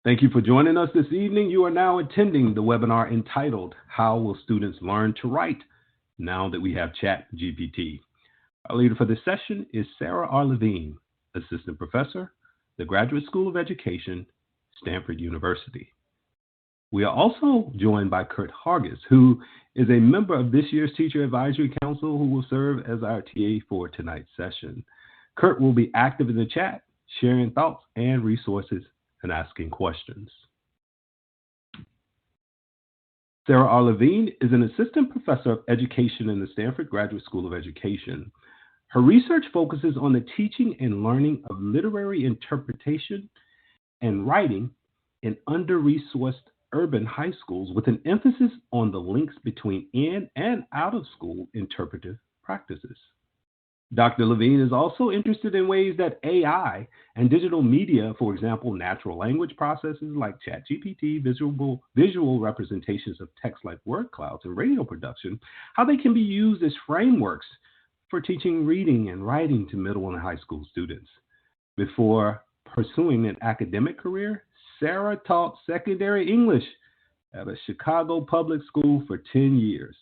Thank you for joining us this evening. You are now attending the webinar entitled, How Will Students Learn to Write Now That We Have ChatGPT? Our leader for this session is Sarah R. Levine, Assistant Professor, the Graduate School of Education, Stanford University. We are also joined by Kurt Hargis, who is a member of this year's Teacher Advisory Council who will serve as our TA for tonight's session. Kurt will be active in the chat, sharing thoughts and resources and asking questions. Sarah R. Levine is an assistant professor of education in the Stanford Graduate School of Education. Her research focuses on the teaching and learning of literary interpretation and writing in under-resourced urban high schools, with an emphasis on the links between in and out of school interpretive practices. Dr. Levine is also interested in ways that AI and digital media, for example, natural language processes like ChatGPT, visual representations of text like word clouds, and radio production, how they can be used as frameworks for teaching reading and writing to middle and high school students. Before pursuing an academic career, Sarah taught secondary English at a Chicago public school for 10 years.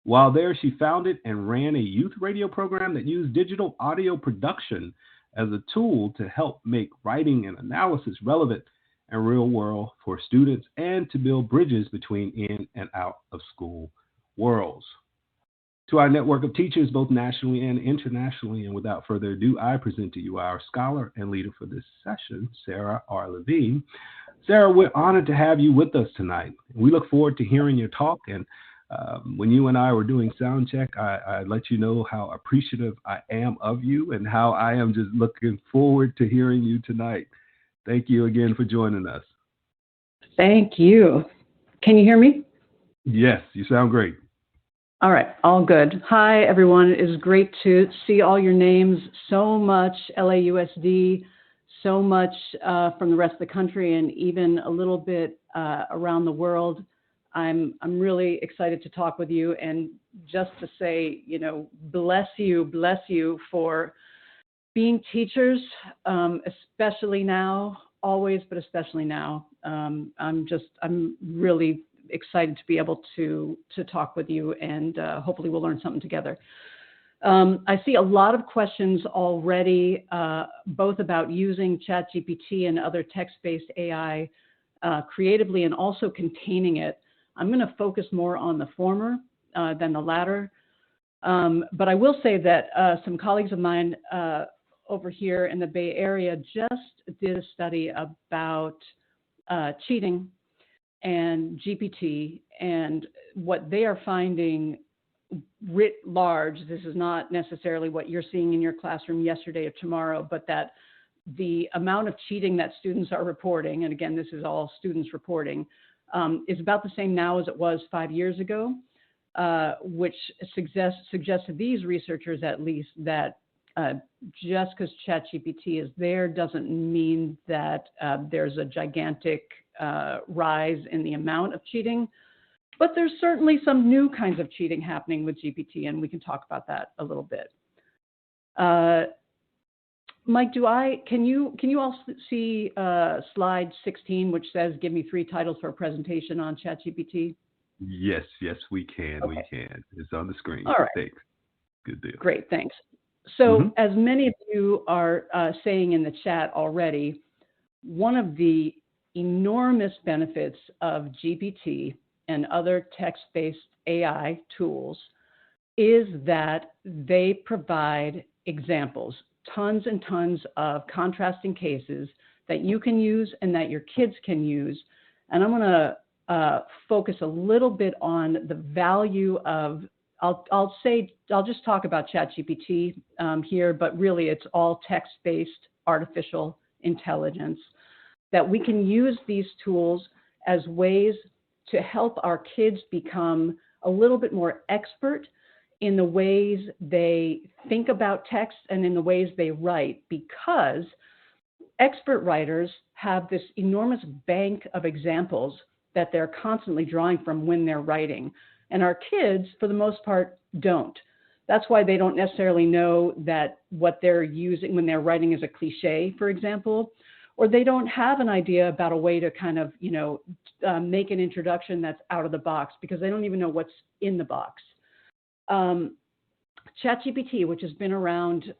While there, she founded and ran a youth radio program that used digital audio production as a tool to help make writing and analysis relevant and real world for students and to build bridges between in and out of school worlds. To our network of teachers, both nationally and internationally, and without further ado, I present to you our scholar and leader for this session, Sarah R. Levine. Sarah, we're honored to have you with us tonight. We look forward to hearing your talk, and when you and I were doing sound check, I let you know how appreciative I am of you and how I am just looking forward to hearing you tonight. Thank you again for joining us. Thank you. Can you hear me? Yes, you sound great. All right, all good. Hi, everyone. It is great to see all your names. So much LAUSD, so much from the rest of the country, and even a little bit around the world. I'm really excited to talk with you, and just to say, bless you for being teachers, especially now, always, but especially now. I'm really excited to be able to talk with you, and hopefully we'll learn something together. I see a lot of questions already, both about using ChatGPT and other text-based AI creatively and also containing it. I'm going to focus more on the former than the latter. But I will say that some colleagues of mine over here in the Bay Area just did a study about cheating and GPT, and what they are finding writ large. This is not necessarily what you're seeing in your classroom yesterday or tomorrow, but that the amount of cheating that students are reporting, and again, this is all students reporting, is about the same now as it was 5 years ago, which suggests to these researchers at least that just because ChatGPT is there doesn't mean that there's a gigantic rise in the amount of cheating, but there's certainly some new kinds of cheating happening with GPT, and we can talk about that a little bit. Mike, can you also see slide 16, which says, give me 3 titles for a presentation on ChatGPT? Yes, we can. Okay. We can. It's on the screen. All right. Thanks. Good deal. Great, thanks. So as many of you are saying in the chat already, one of the enormous benefits of GPT and other text-based AI tools is that they provide examples, tons and tons of contrasting cases that you can use and that your kids can use. And I'm going to focus a little bit on the value of, I'll just talk about ChatGPT here, but really it's all text-based artificial intelligence, that we can use these tools as ways to help our kids become a little bit more expert in the ways they think about text and in the ways they write, because expert writers have this enormous bank of examples that they're constantly drawing from when they're writing. And our kids, for the most part, don't. That's why they don't necessarily know that what they're using when they're writing is a cliche, for example, or they don't have an idea about a way to kind of, make an introduction that's out of the box because they don't even know what's in the box. ChatGPT, which has been around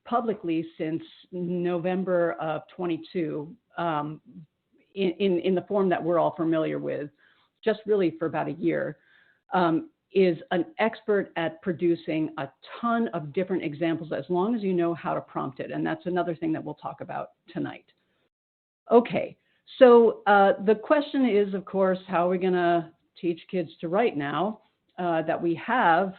publicly since November of 22, in the form that we're all familiar with, just really for about a year, is an expert at producing a ton of different examples as long as you know how to prompt it. And that's another thing that we'll talk about tonight. Okay, so the question is, of course, how are we going to teach kids to write now that we have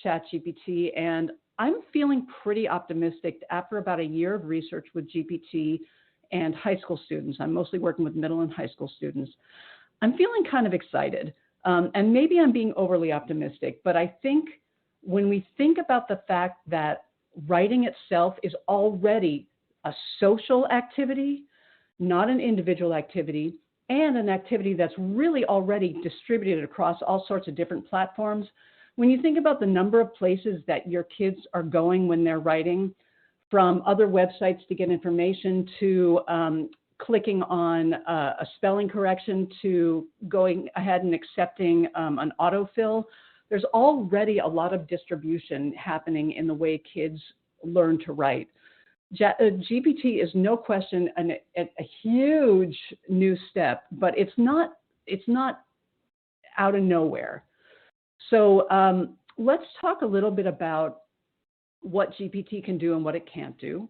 ChatGPT? And I'm feeling pretty optimistic after about a year of research with GPT and high school students. I'm mostly working with middle and high school students. I'm feeling kind of excited. And maybe I'm being overly optimistic, but I think when we think about the fact that writing itself is already a social activity, not an individual activity, and an activity that's really already distributed across all sorts of different platforms, when you think about the number of places that your kids are going when they're writing, from other websites to get information to clicking on a spelling correction to going ahead and accepting an autofill, there's already a lot of distribution happening in the way kids learn to write. GPT is no question a huge new step, but it's not out of nowhere. So let's talk a little bit about what GPT can do and what it can't do.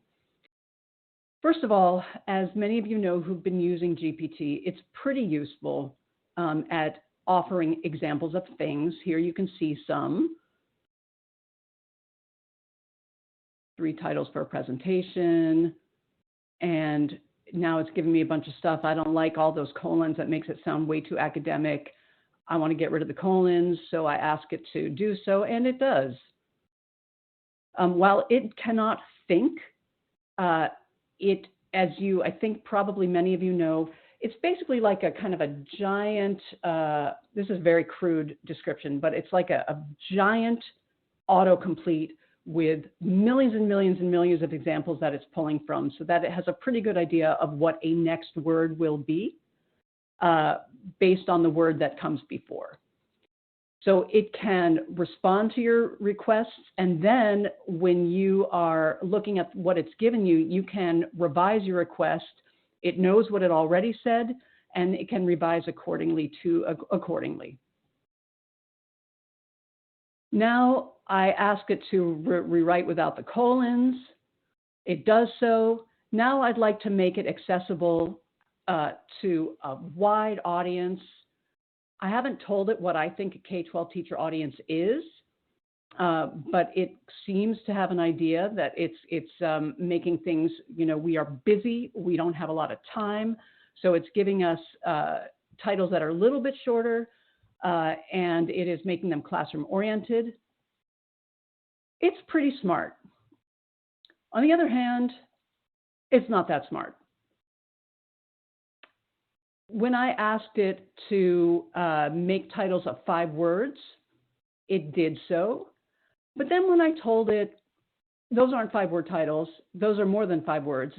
First of all, as many of you know who've been using GPT, it's pretty useful at offering examples of things. Here you can see some. 3 titles for a presentation. And now it's giving me a bunch of stuff. I don't like all those colons. That makes it sound way too academic. I want to get rid of the colons, so I ask it to do so, and it does. While it cannot think, I think probably many of you know, it's basically like a kind of a giant, this is a very crude description, but it's like a giant autocomplete with millions and millions and millions of examples that it's pulling from, so that it has a pretty good idea of what a next word will be based on the word that comes before. So it can respond to your requests, and then when you are looking at what it's given you, you can revise your request. It knows what it already said, and it can revise accordingly. Now I ask it to rewrite without the colons. It does so. Now I'd like to make it accessible to a wide audience. I haven't told it what I think a K-12 teacher audience is, but it seems to have an idea that it's making things, we are busy, we don't have a lot of time, so it's giving us titles that are a little bit shorter, and it is making them classroom oriented. It's pretty smart. On the other hand, it's not that smart. When I asked it to make titles of 5 words, it did so. But then when I told it, those aren't 5-word titles, those are more than 5 words,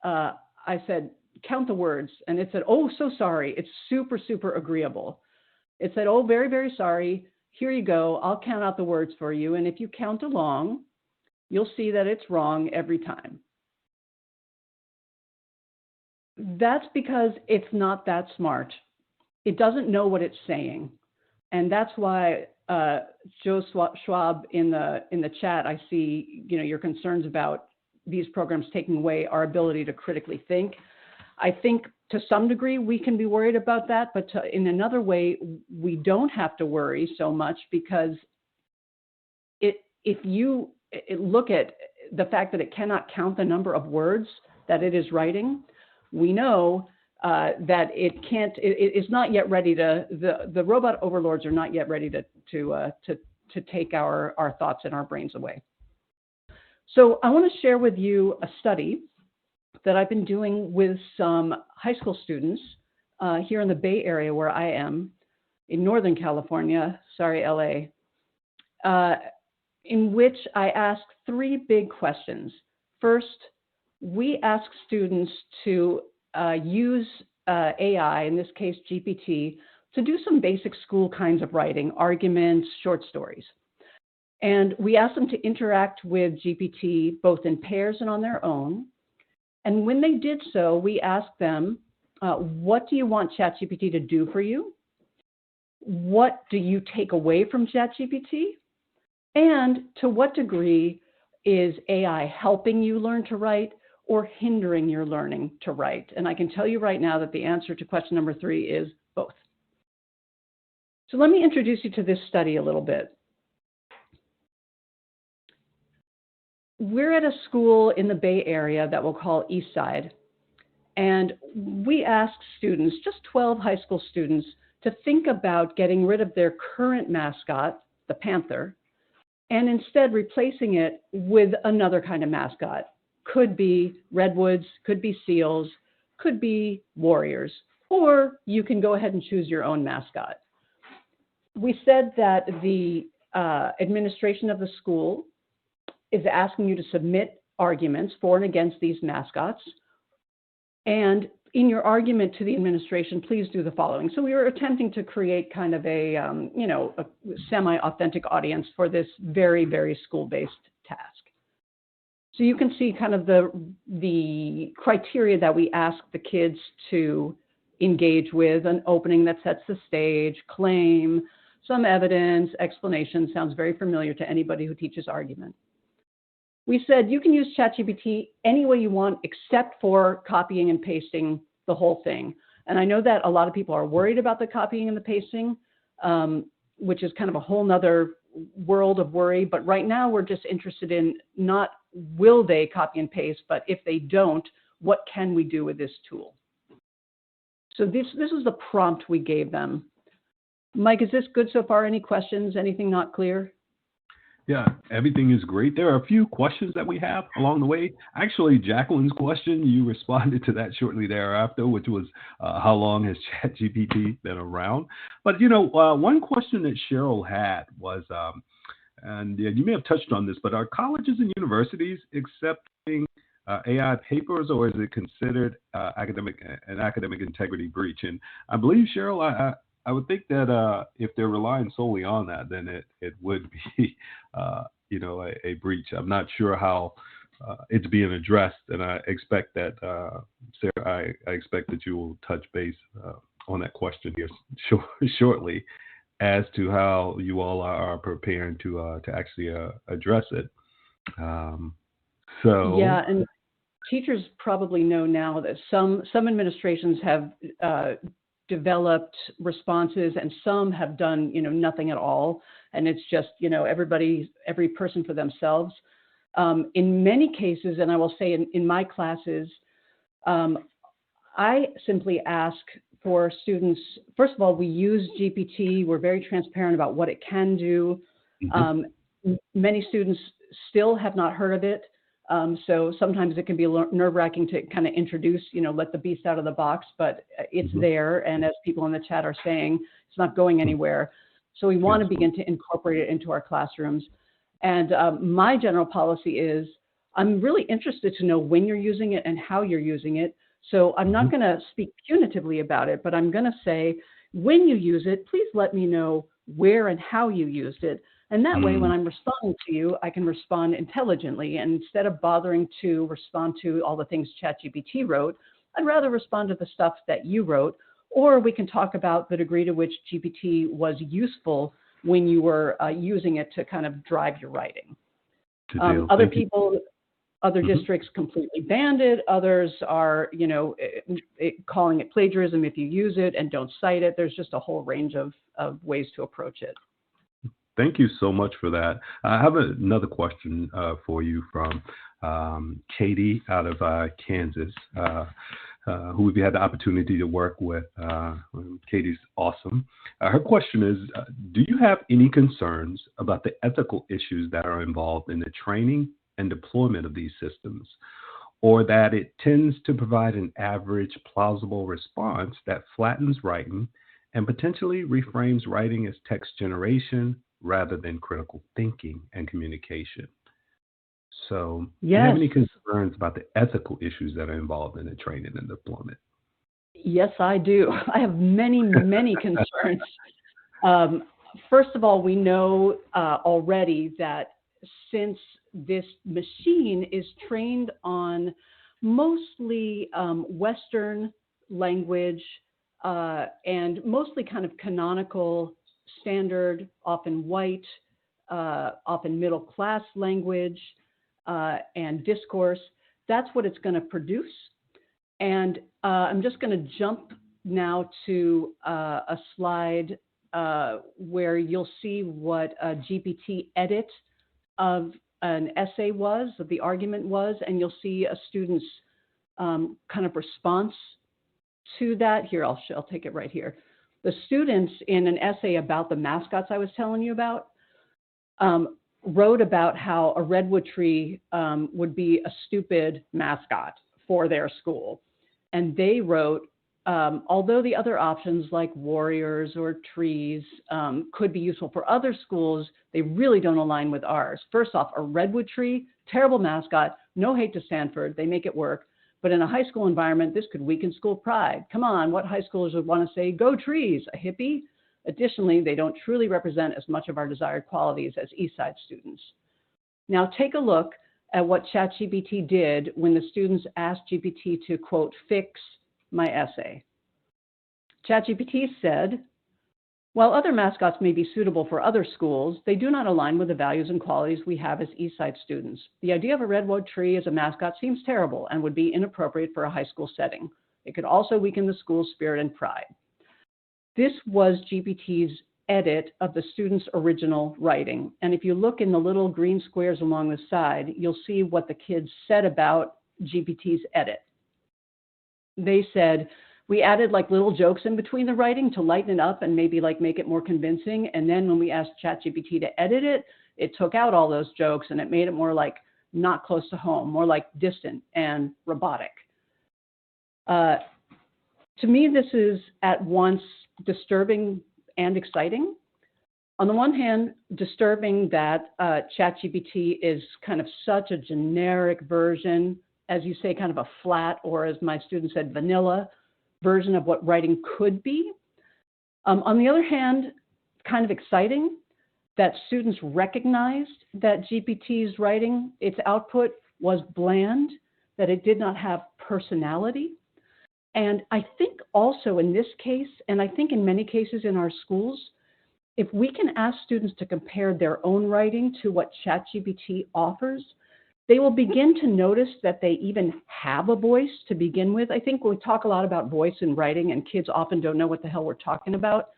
I said, count the words. And it said, oh, so sorry. It's super, super agreeable. It said, oh, very, very sorry. Here you go. I'll count out the words for you. And if you count along, you'll see that it's wrong every time. That's because it's not that smart. It doesn't know what it's saying. And that's why, Joe Schwab, in the chat, I see your concerns about these programs taking away our ability to critically think. I think to some degree we can be worried about that, but in another way, we don't have to worry so much, because if you look at the fact that it cannot count the number of words that it is writing, we know that it can't. It's not yet ready to. The robot overlords are not yet ready to take our thoughts and our brains away. So I want to share with you a study that I've been doing with some high school students here in the Bay Area, where I am, in Northern California. Sorry, LA. In which I asked 3 big questions. First, we ask students to use AI, in this case GPT, to do some basic school kinds of writing, arguments, short stories. And we ask them to interact with GPT both in pairs and on their own. And when they did so, we asked them, what do you want ChatGPT to do for you? What do you take away from ChatGPT? And to what degree is AI helping you learn to write or hindering your learning to write? And I can tell you right now that the answer to question number 3 is both. So let me introduce you to this study a little bit. We're at a school in the Bay Area that we'll call Eastside, and we asked students, just 12 high school students, to think about getting rid of their current mascot, the panther, and instead replacing it with another kind of mascot. Could be redwoods, could be seals, could be warriors, or you can go ahead and choose your own mascot. We said that the administration of the school is asking you to submit arguments for and against these mascots. And in your argument to the administration, please do the following. So we were attempting to create kind of a semi-authentic audience for this very, very school-based task. So you can see kind of the criteria that we ask the kids to engage with: an opening that sets the stage, claim, some evidence, explanation. Sounds very familiar to anybody who teaches argument. We said you can use ChatGPT any way you want except for copying and pasting the whole thing. And I know that a lot of people are worried about the copying and the pasting, which is kind of a whole nother world of worry. But right now we're just interested in not will they copy and paste, but if they don't, what can we do with this tool? So this is the prompt we gave them. Mike, is this good so far? Any questions? Anything not clear? Yeah, everything is great. There are a few questions that we have along the way. Actually, Jacqueline's question, you responded to that shortly thereafter, which was how long has ChatGPT been around? But, one question that Cheryl had was, and you may have touched on this, but are colleges and universities accepting AI papers, or is it considered an academic integrity breach? And I believe, Cheryl, I would think that if they're relying solely on that, then it would be, a breach. I'm not sure how it's being addressed, and I expect that, Sarah, I expect that you will touch base on that question here shortly, as to how you all are preparing to actually address it. Yeah, and teachers probably know now that some administrations have developed responses, and some have done, nothing at all. And it's just, every person for themselves. In many cases, and I will say in my classes, I simply ask for students, first of all, we use GPT. We're very transparent about what it can do. Mm-hmm. Many students still have not heard of it. So sometimes it can be nerve-wracking to kind of introduce, let the beast out of the box, but it's mm-hmm. there. And as people in the chat are saying, it's not going anywhere. So we want to begin to incorporate it into our classrooms. And my general policy is, I'm really interested to know when you're using it and how you're using it. So I'm not going to speak punitively about it, but I'm going to say, when you use it, please let me know where and how you used it. And that way, when I'm responding to you, I can respond intelligently. And instead of bothering to respond to all the things ChatGPT wrote, I'd rather respond to the stuff that you wrote. Or we can talk about the degree to which GPT was useful when you were using it to kind of drive your writing. Other people, other districts completely banned it. Others are, calling it plagiarism if you use it and don't cite it. There's just a whole range of ways to approach it. Thank you so much for that. I have another question for you from Katie out of Kansas, who we've had the opportunity to work with. Katie's awesome. Her question is, do you have any concerns about the ethical issues that are involved in the training and deployment of these systems, or that it tends to provide an average, plausible response that flattens writing and potentially reframes writing as text generation rather than critical thinking and communication? So do you have Yes. any concerns about the ethical issues that are involved in the training and deployment? Yes, I do. I have many, many concerns. Um, First of all, we know already that since this machine is trained on mostly Western language and mostly kind of canonical, standard, often white, often middle class language and discourse, that's what it's going to produce. And I'm just going to jump now to a slide where you'll see what a GPT edit of an essay was, of the argument was, and you'll see a student's kind of response to that. Here, I'll take it right here. The students in an essay about the mascots I was telling you about wrote about how a redwood tree would be a stupid mascot for their school. And they wrote, although the other options like warriors or trees could be useful for other schools, they really don't align with ours. First off, a redwood tree, terrible mascot, no hate to Stanford, they make it work. But in a high school environment, this could weaken school pride. Come on, what high schoolers would want to say, go trees, a hippie? Additionally, they don't truly represent as much of our desired qualities as Eastside students. Now take a look at what ChatGPT did when the students asked GPT to, quote, fix my essay. ChatGPT said, while other mascots may be suitable for other schools, they do not align with the values and qualities we have as Eastside students. The idea of a redwood tree as a mascot seems terrible and would be inappropriate for a high school setting. It could also weaken the school's spirit and pride. This was GPT's edit of the student's original writing. And if you look in the little green squares along the side, you'll see what the kids said about GPT's edit. They said, we added like little jokes in between the writing to lighten it up and maybe like make it more convincing. And then when we asked ChatGPT to edit it, it took out all those jokes and it made it more like not close to home, more like distant and robotic. To me, this is at once disturbing and exciting. On the one hand, disturbing that ChatGPT is kind of such a generic version, as you say, kind of a flat, or as my student said, vanilla version of what writing could be. On the other hand, kind of exciting that students recognized that GPT's writing, its output was bland, that it did not have personality. And I think also in this case, and I think in many cases in our schools, if we can ask students to compare their own writing to what ChatGPT offers, they will begin to notice that they even have a voice to begin with. I think we talk a lot about voice in writing, and kids often don't know what the hell we're talking about.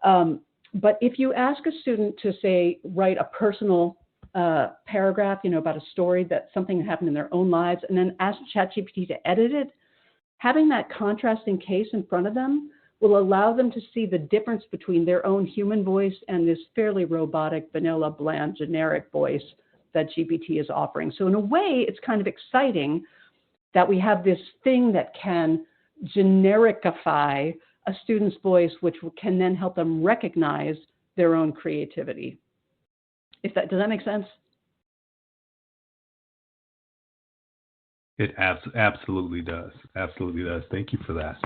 But if you ask a student to, say, write a personal paragraph, about a story, that something that happened in their own lives, and then ask ChatGPT to edit it, having that contrasting case in front of them will allow them to see the difference between their own human voice and this fairly robotic, vanilla, bland, generic voice that GPT is offering. So in a way, it's kind of exciting that we have this thing that can genericify a student's voice, which can then help them recognize their own creativity. Does that make sense? It absolutely does. Absolutely does. Thank you for that.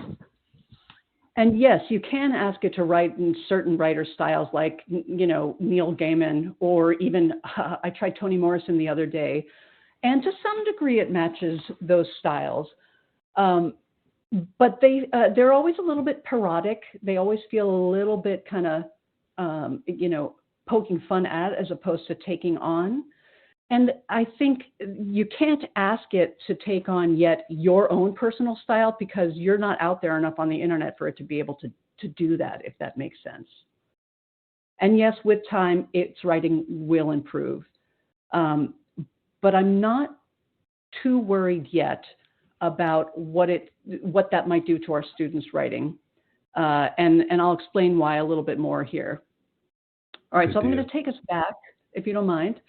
And yes, you can ask it to write in certain writer styles like, Neil Gaiman, or even I tried Toni Morrison the other day. And to some degree, it matches those styles. But they're always a little bit parodic. They always feel a little bit kind of, poking fun at as opposed to taking on. And I think you can't ask it to take on yet your own personal style because you're not out there enough on the internet for it to be able to do that, if that makes sense. And yes, with time, its writing will improve. But I'm not too worried yet about what that might do to our students' writing. And I'll explain why a little bit more here. All right, so I'm going to take us back, if you don't mind,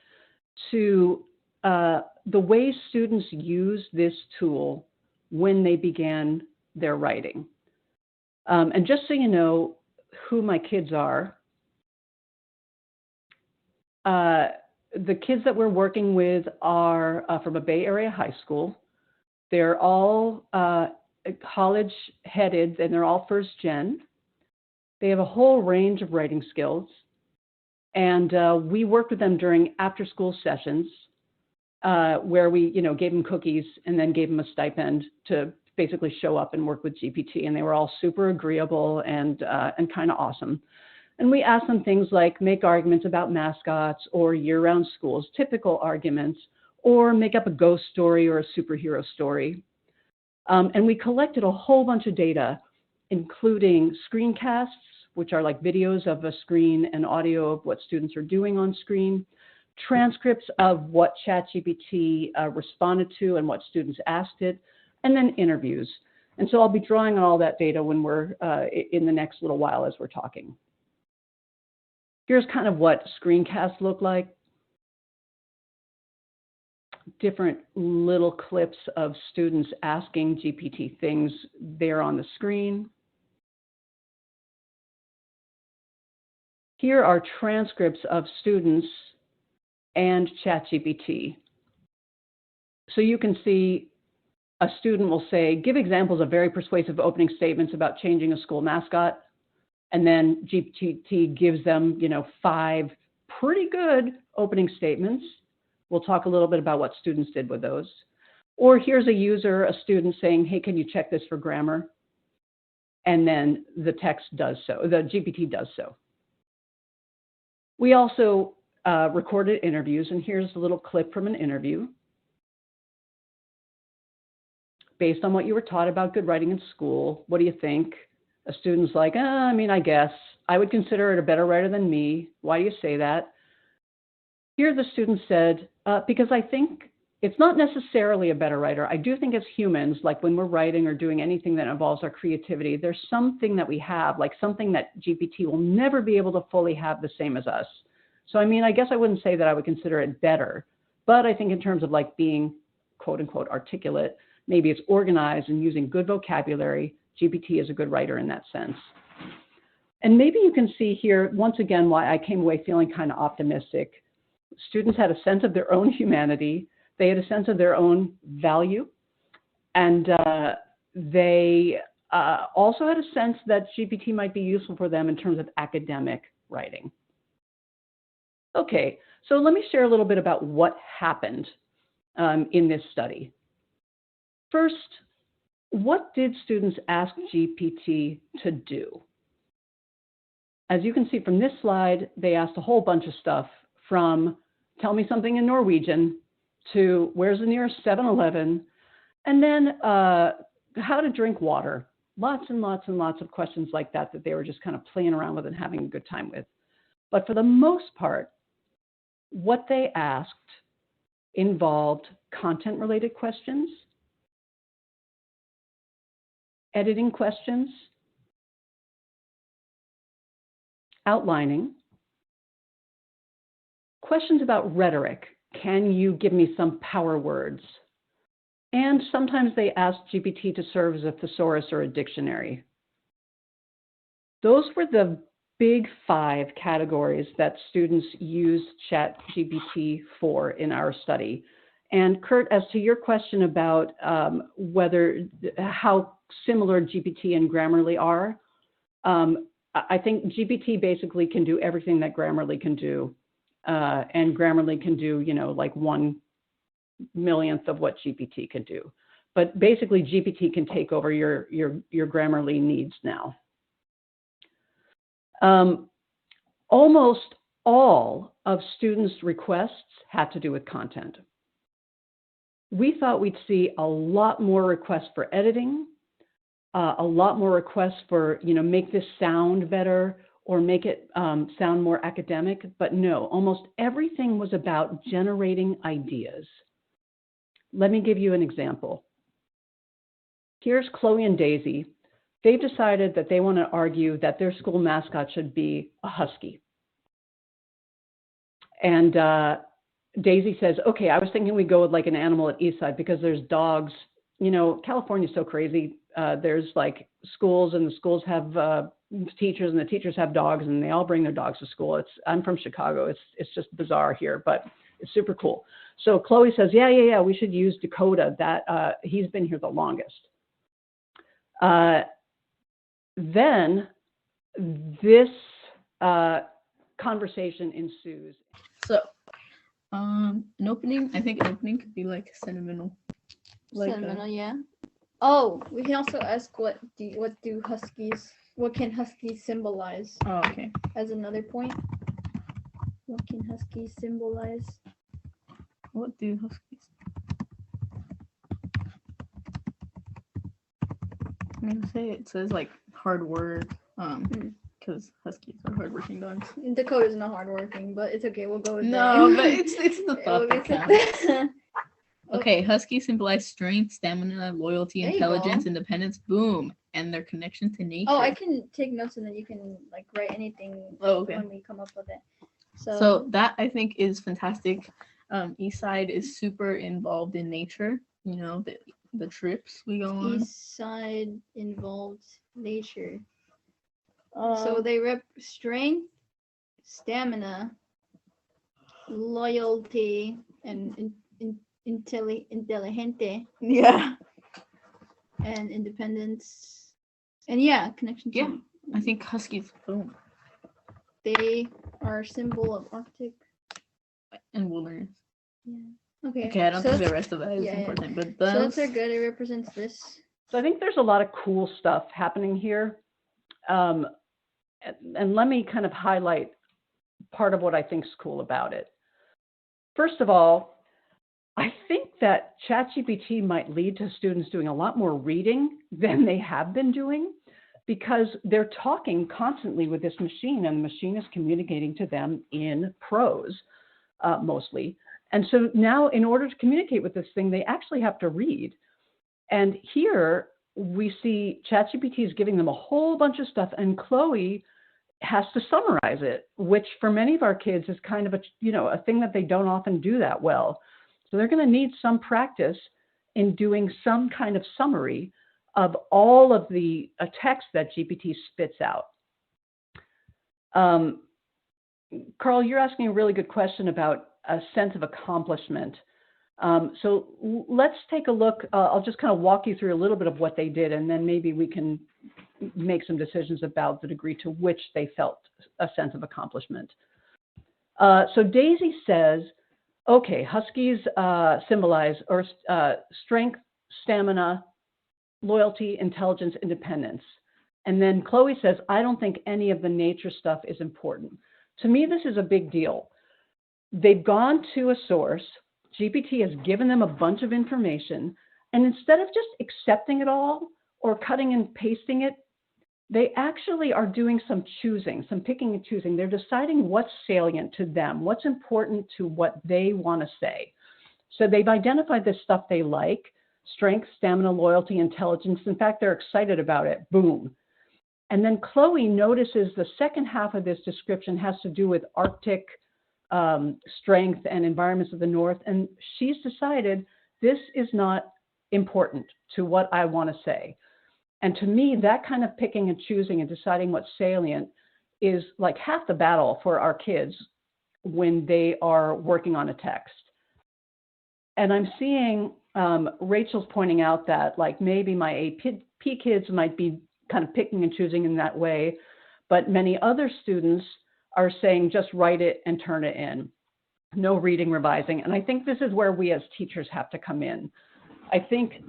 to the way students use this tool when they began their writing. And just so you know who my kids are, the kids that we're working with are from a Bay Area high school. They're all college-headed, and they're all first gen. They have a whole range of writing skills. And we worked with them during after-school sessions where we, gave them cookies and then gave them a stipend to basically show up and work with GPT. And they were all super agreeable and kind of awesome. And we asked them things like make arguments about mascots or year-round schools, typical arguments, or make up a ghost story or a superhero story. And we collected a whole bunch of data, including screencasts, which are like videos of a screen and audio of what students are doing on screen, transcripts of what ChatGPT responded to and what students asked it, and then interviews. And so I'll be drawing on all that data when we're in the next little while as we're talking. Here's kind of what screencasts look like. Different little clips of students asking GPT things there on the screen. Here are transcripts of students and ChatGPT. So you can see a student will say, give examples of very persuasive opening statements about changing a school mascot. And then GPT gives them, 5 pretty good opening statements. We'll talk a little bit about what students did with those. Or here's a student saying, hey, can you check this for grammar? And then the text does so, the GPT does so. We also recorded interviews, and here's a little clip from an interview. Based on what you were taught about good writing in school, what do you think? A student's like, I guess. I would consider it a better writer than me. Why do you say that? Here the student said, because I think it's not necessarily a better writer. I do think as humans, like when we're writing or doing anything that involves our creativity, there's something that we have, like something that GPT will never be able to fully have the same as us. So, I guess I wouldn't say that I would consider it better, but I think in terms of like being quote unquote articulate, maybe it's organized and using good vocabulary, GPT is a good writer in that sense. And maybe you can see here, once again, why I came away feeling kind of optimistic. Students had a sense of their own humanity. They had a sense of their own value. And they also had a sense that GPT might be useful for them in terms of academic writing. Okay, so let me share a little bit about what happened in this study. First, what did students ask GPT to do? As you can see from this slide, they asked a whole bunch of stuff from tell me something in Norwegian to where's the nearest 7-Eleven, and then how to drink water. Lots and lots and lots of questions like that that they were just kind of playing around with and having a good time with. But for the most part, what they asked involved content-related questions, editing questions, outlining, questions about rhetoric. Can you give me some power words? And sometimes they asked GPT to serve as a thesaurus or a dictionary. Those were the big 5 categories that students used ChatGPT for in our study. And Kurt, as to your question about how similar GPT and Grammarly are, I think GPT basically can do everything that Grammarly can do. And Grammarly can do, like 1/1,000,000th of what GPT can do. But basically, GPT can take over your Grammarly needs now. Almost all of students' requests had to do with content. We thought we'd see a lot more requests for editing, a lot more requests for, make this sound better or make it sound more academic, but no, almost everything was about generating ideas. Let me give you an example. Here's Chloe and Daisy. They've decided that they want to argue that their school mascot should be a husky. And Daisy says, okay, I was thinking we'd go with like an animal at Eastside because there's dogs. California's so crazy. There's like schools, and the schools have teachers, and the teachers have dogs, and they all bring their dogs to school. I'm from Chicago. It's just bizarre here, but It's super cool. So Chloe says, yeah, we should use Dakota. That he's been here the longest. Then this conversation ensues. So, I think an opening could be like sentimental. Sentimental, yeah. Oh, we can also ask what can huskies symbolize? Oh, okay. As another point. What can huskies symbolize? What do huskies? I'm gonna say it says like hard work, because huskies are hardworking dogs. Dakota's not hardworking, but it's okay. We'll go with that. No, but it's the thought that counts. Okay, huskies symbolize strength, stamina, loyalty, There you intelligence, go. independence, boom, and their connection to nature. Oh, I can take notes and then you can like write anything when we come up with it. So that I think is fantastic. Eastside is super involved in nature. You know, the trips we go on. Eastside involved nature. So they rep strength, stamina, loyalty, and intelligente. Yeah. And independence. And yeah, connection to. Yeah, I think huskies. Boom. They are a symbol of Arctic and wilderness. Yeah. Okay. Okay, I don't think the rest of that is important, but those... So that's our good. It represents this. So I think there's a lot of cool stuff happening here. And let me kind of highlight part of what I think is cool about it. First of all, I think that ChatGPT might lead to students doing a lot more reading than they have been doing, because they're talking constantly with this machine, and the machine is communicating to them in prose, mostly. And so now, in order to communicate with this thing, they actually have to read. And here we see ChatGPT is giving them a whole bunch of stuff, and Chloe has to summarize it, which for many of our kids is kind of a thing that they don't often do that well. So they're going to need some practice in doing some kind of summary of all of the text that GPT spits out. Carl, you're asking a really good question about a sense of accomplishment. So let's take a look. I'll just kind of walk you through a little bit of what they did, and then maybe we can make some decisions about the degree to which they felt a sense of accomplishment. So Daisy says, okay, huskies symbolize strength, stamina, loyalty, intelligence, independence. And then Chloe says, I don't think any of the nature stuff is important. To me, this is a big deal. They've gone to a source. GPT has given them a bunch of information. And instead of just accepting it all or cutting and pasting it, they actually are doing some choosing, some picking and choosing. They're deciding what's salient to them, what's important to what they want to say. So they've identified the stuff they like: strength, stamina, loyalty, intelligence. In fact, they're excited about it. Boom. And then Chloe notices the second half of this description has to do with Arctic strength and environments of the North. And she's decided this is not important to what I want to say. And to me, that kind of picking and choosing and deciding what's salient is like half the battle for our kids when they are working on a text. And I'm seeing Rachel's pointing out that like maybe my AP kids might be kind of picking and choosing in that way, but many other students are saying just write it and turn it in. No reading, revising. And I think this is where we as teachers have to come in. I think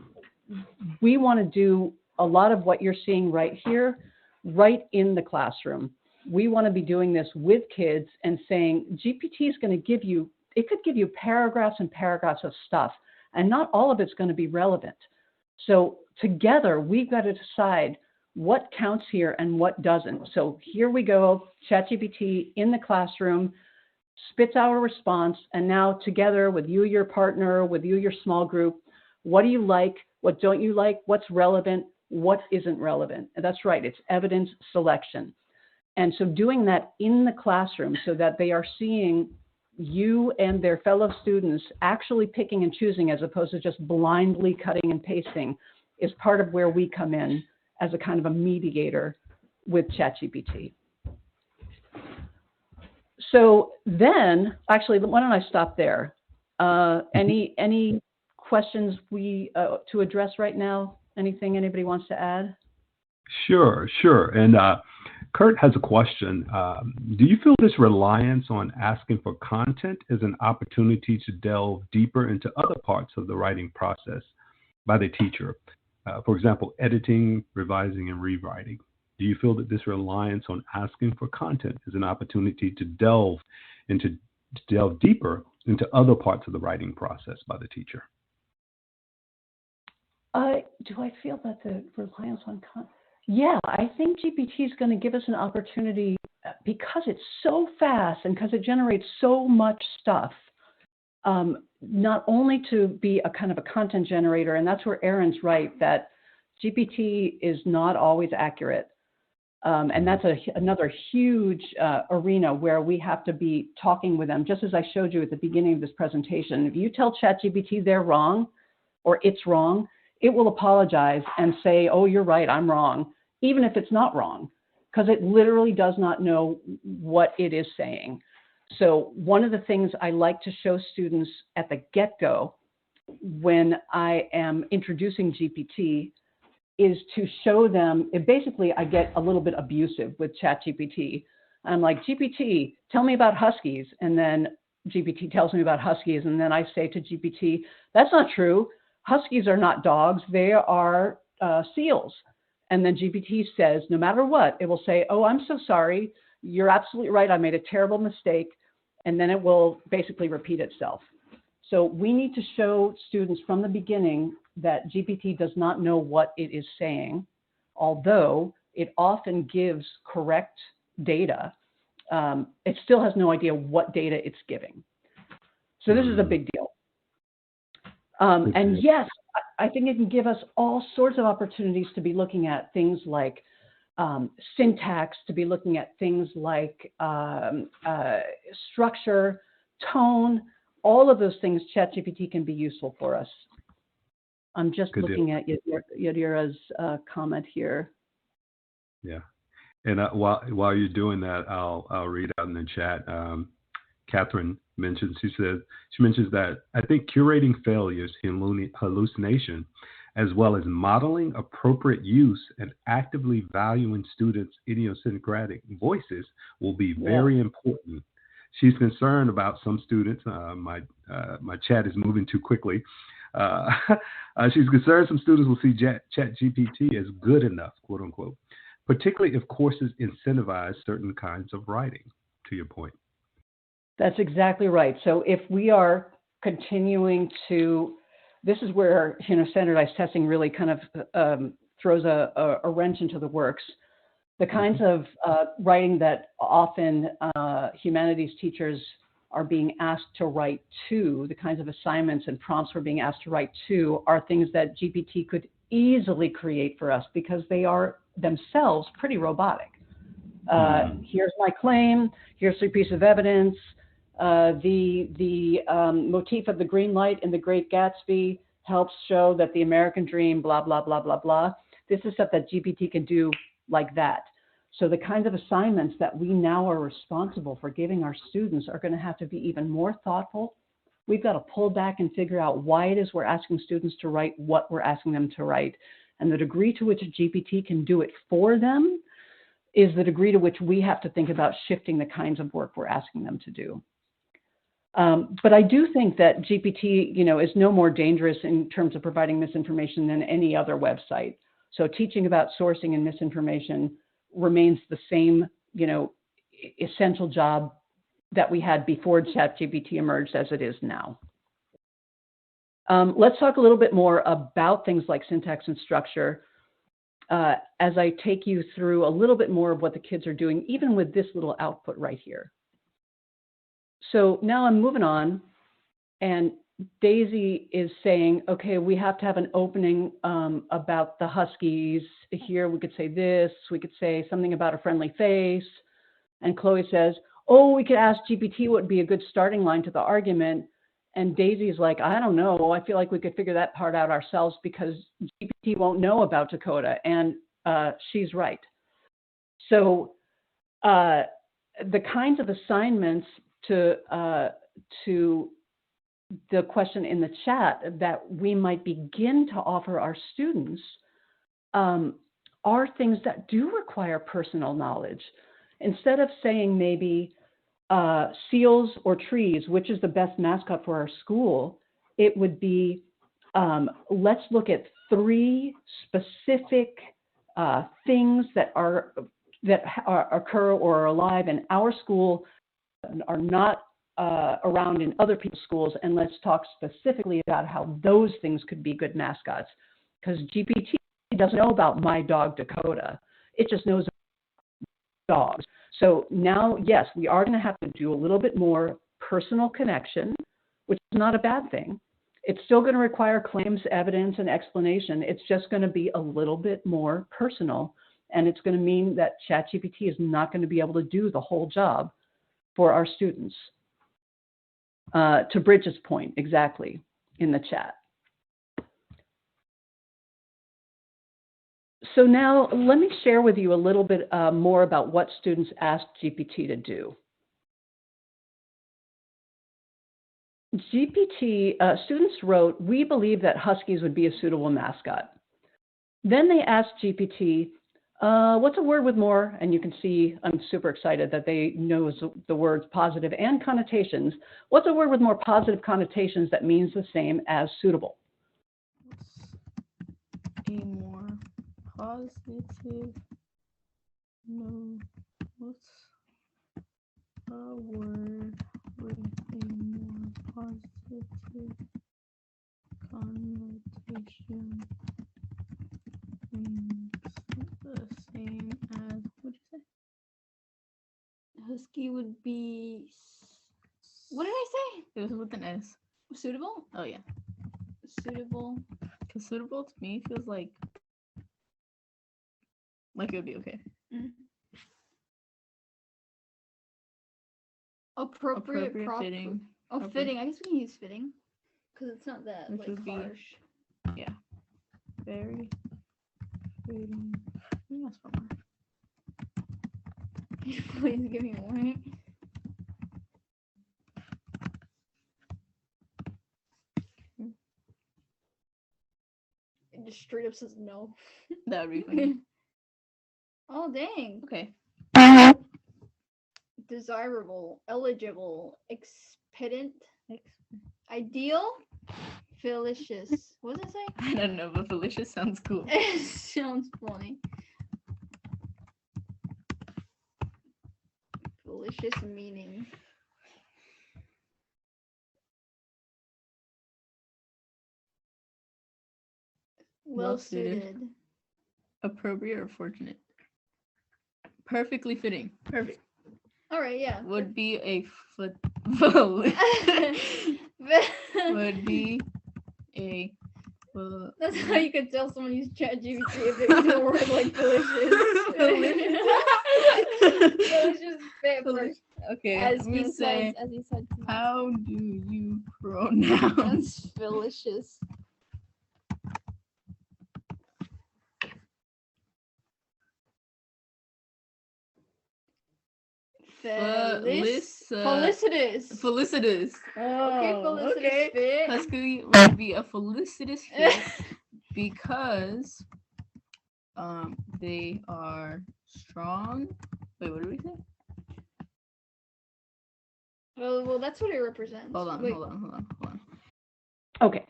we want to do a lot of what you're seeing right here, right in the classroom. We want to be doing this with kids and saying, GPT is going to give you, it could give you paragraphs and paragraphs of stuff, and not all of it's going to be relevant. So together, we've got to decide what counts here and what doesn't. So here we go, ChatGPT in the classroom, spits out a response, and now together with you, your partner, with you, your small group, what do you like? What don't you like? What's relevant? What isn't relevant? And that's right, it's evidence selection. And so doing that in the classroom so that they are seeing you and their fellow students actually picking and choosing as opposed to just blindly cutting and pasting is part of where we come in as a kind of a mediator with ChatGPT. So then, actually, why don't I stop there? Any questions to address right now? Anything anybody wants to add? Sure. And Kurt has a question. Do you feel this reliance on asking for content is an opportunity to delve deeper into other parts of the writing process by the teacher? For example, editing, revising, and rewriting. Do you feel that this reliance on asking for content is an opportunity to delve deeper into other parts of the writing process by the teacher? Do I feel that the reliance on content? Yeah, I think GPT is going to give us an opportunity because it's so fast and because it generates so much stuff, not only to be a kind of a content generator, and that's where Aaron's right, that GPT is not always accurate. And that's another huge arena where we have to be talking with them. Just as I showed you at the beginning of this presentation, if you tell ChatGPT they're wrong or it's wrong, it will apologize and say, oh, you're right, I'm wrong, even if it's not wrong, because it literally does not know what it is saying. So one of the things I like to show students at the get-go when I am introducing GPT is to show them, basically I get a little bit abusive with ChatGPT. I'm like, GPT, tell me about Huskies. And then GPT tells me about Huskies. And then I say to GPT, that's not true. Huskies are not dogs, they are seals. And then GPT says, no matter what, it will say, oh, I'm so sorry. You're absolutely right. I made a terrible mistake. And then it will basically repeat itself. So we need to show students from the beginning that GPT does not know what it is saying, although it often gives correct data. It still has no idea what data it's giving. So this is a big deal. And yes, I think it can give us all sorts of opportunities to be looking at things like syntax, to be looking at things like structure, tone, all of those things. ChatGPT can be useful for us. I'm just looking at Yadira's comment here. Yeah, and while you're doing that, I'll read out in the chat. Catherine mentions, she mentions that I think curating failures, hallucination, as well as modeling appropriate use and actively valuing students' idiosyncratic voices will be very important. She's concerned about some students. My chat is moving too quickly. She's concerned some students will see ChatGPT as good enough, quote unquote, particularly if courses incentivize certain kinds of writing, to your point. That's exactly right. So if we are continuing to, this is where standardized testing really kind of throws a wrench into the works. The kinds of writing that often humanities teachers are being asked to write to, the kinds of assignments and prompts we're being asked to write to, are things that GPT could easily create for us because they are themselves pretty robotic. Here's my claim, here's the piece of evidence, the motif of the green light in The Great Gatsby helps show that the American dream, blah, blah, blah, blah, blah. This is stuff that GPT can do like that. So the kinds of assignments that we now are responsible for giving our students are going to have to be even more thoughtful. We've got to pull back and figure out why it is we're asking students to write what we're asking them to write. And the degree to which a GPT can do it for them is the degree to which we have to think about shifting the kinds of work we're asking them to do. But I do think that GPT, is no more dangerous in terms of providing misinformation than any other website. So teaching about sourcing and misinformation remains the same, essential job that we had before ChatGPT emerged as it is now. Let's talk a little bit more about things like syntax and structure as I take you through a little bit more of what the kids are doing, even with this little output right here. So now I'm moving on, and Daisy is saying, okay, we have to have an opening about the Huskies. Here we could say this, we could say something about a friendly face. And Chloe says, oh, we could ask GPT what would be a good starting line to the argument. And Daisy's like, I don't know. I feel like we could figure that part out ourselves because GPT won't know about Dakota. And she's right. So the kinds of assignments to the question in the chat that we might begin to offer our students are things that do require personal knowledge. Instead of saying maybe seals or trees, which is the best mascot for our school, it would be, let's look at 3 specific things that occur or are alive in our school, are not around in other people's schools, and let's talk specifically about how those things could be good mascots. Because GPT doesn't know about my dog Dakota. It just knows dogs. So now, yes, we are going to have to do a little bit more personal connection, which is not a bad thing. It's still going to require claims, evidence, and explanation. It's just going to be a little bit more personal, and it's going to mean that ChatGPT is not going to be able to do the whole job for our students. To Bridget's point, exactly, in the chat. So now let me share with you a little bit more about what students asked GPT to do. Students wrote, "We believe that Huskies would be a suitable mascot." Then they asked GPT, what's a word with more, and you can see I'm super excited that they know the words positive and connotations. What's a word with more positive connotations that means the same as suitable? A more positive, no, what's a word with a more positive connotation means the same as, what'd you say? Husky would be. What did I say? It was with an S. Suitable? Oh yeah. Suitable. Because suitable to me feels like it would be okay. Mm. Appropriate fitting. Oh, fitting. I guess we can use fitting because it's not that Which like would be, harsh. Yeah. Very fitting. Let me ask for more. Please give me more. It just straight up says no. That would be funny. Oh dang. Okay. Desirable, eligible, expedient, ideal, felicious. What does it say? I don't know, but felicious sounds cool. It sounds funny. Felicious meaning. Well suited. Appropriate or fortunate? Perfectly fitting. Perfect. All right, yeah. Would be a would be a. That's how you could tell someone used ChatGPT if they use a word like delicious. Delicious fit for. Okay. As he said. How do you pronounce delicious? Felicitous. Felicitous. Oh, okay, felicitous fit. Husky would be a felicitous fit because they are strong. Wait, what did we say? Well, that's what it represents. Hold on. Okay,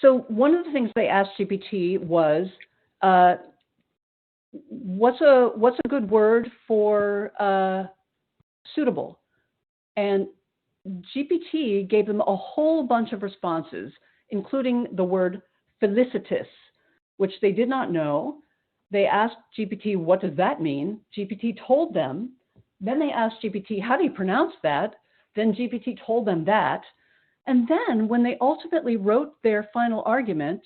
so one of the things they asked GPT was, what's a good word for suitable? And GPT gave them a whole bunch of responses, including the word felicitous, which they did not know. They asked GPT, what does that mean? GPT told them. Then they asked GPT, how do you pronounce that? Then GPT told them that. And then when they ultimately wrote their final argument,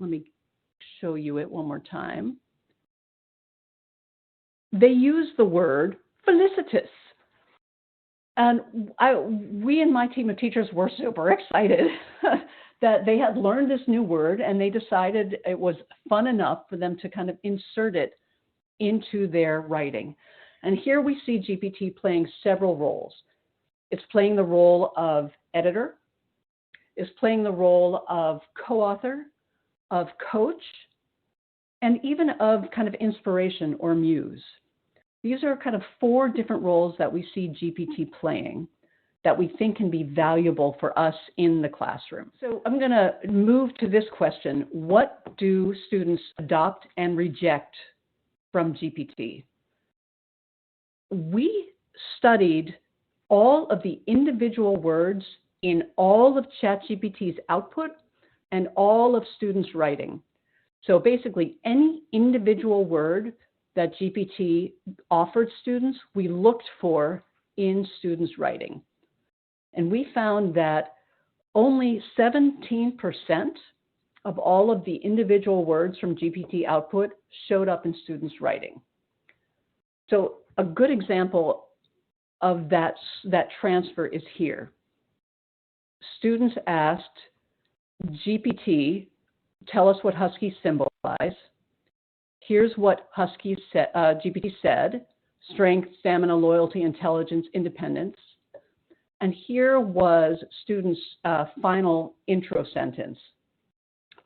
let me show you it one more time. They used the word felicitous. And we and my team of teachers were super excited that they had learned this new word, and they decided it was fun enough for them to kind of insert it into their writing. And here we see GPT playing several roles. It's playing the role of editor, it's playing the role of co-author, of coach, and even of kind of inspiration or muse. These are kind of 4 different roles that we see GPT playing that we think can be valuable for us in the classroom. So I'm going to move to this question. What do students adopt and reject from GPT? We studied all of the individual words in all of ChatGPT's output and all of students' writing. So basically, any individual word that GPT offered students, we looked for in students' writing. And we found that only 17% of all of the individual words from GPT output showed up in students' writing. So a good example of that transfer is here. Students asked GPT, tell us what Huskies symbolize. Here's what GPT said: strength, stamina, loyalty, intelligence, independence. And here was students' final intro sentence.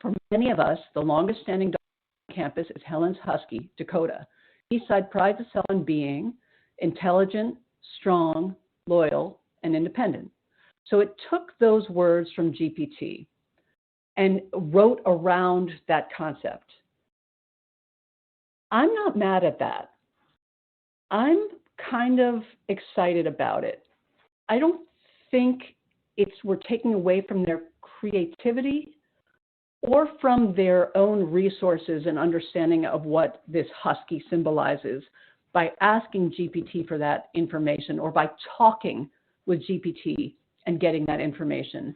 For many of us, the longest standing dog on campus is Helen's Husky, Dakota. Eastside prides itself on being intelligent, strong, loyal, and independent. So it took those words from GPT and wrote around that concept. I'm not mad at that. I'm kind of excited about it. I don't think we're taking away from their creativity or from their own resources and understanding of what this husky symbolizes by asking GPT for that information or by talking with GPT and getting that information.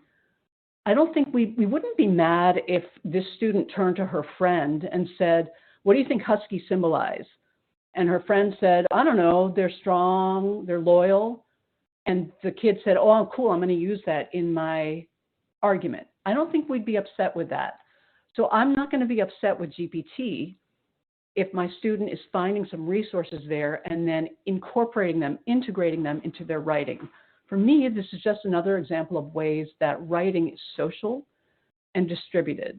I don't think we wouldn't be mad if this student turned to her friend and said, what do you think huskies symbolize? And her friend said, I don't know, they're strong, they're loyal. And the kid said, oh, cool, I'm going to use that in my argument. I don't think we'd be upset with that. So I'm not going to be upset with GPT if my student is finding some resources there and then incorporating them, integrating them into their writing. For me, this is just another example of ways that writing is social and distributed.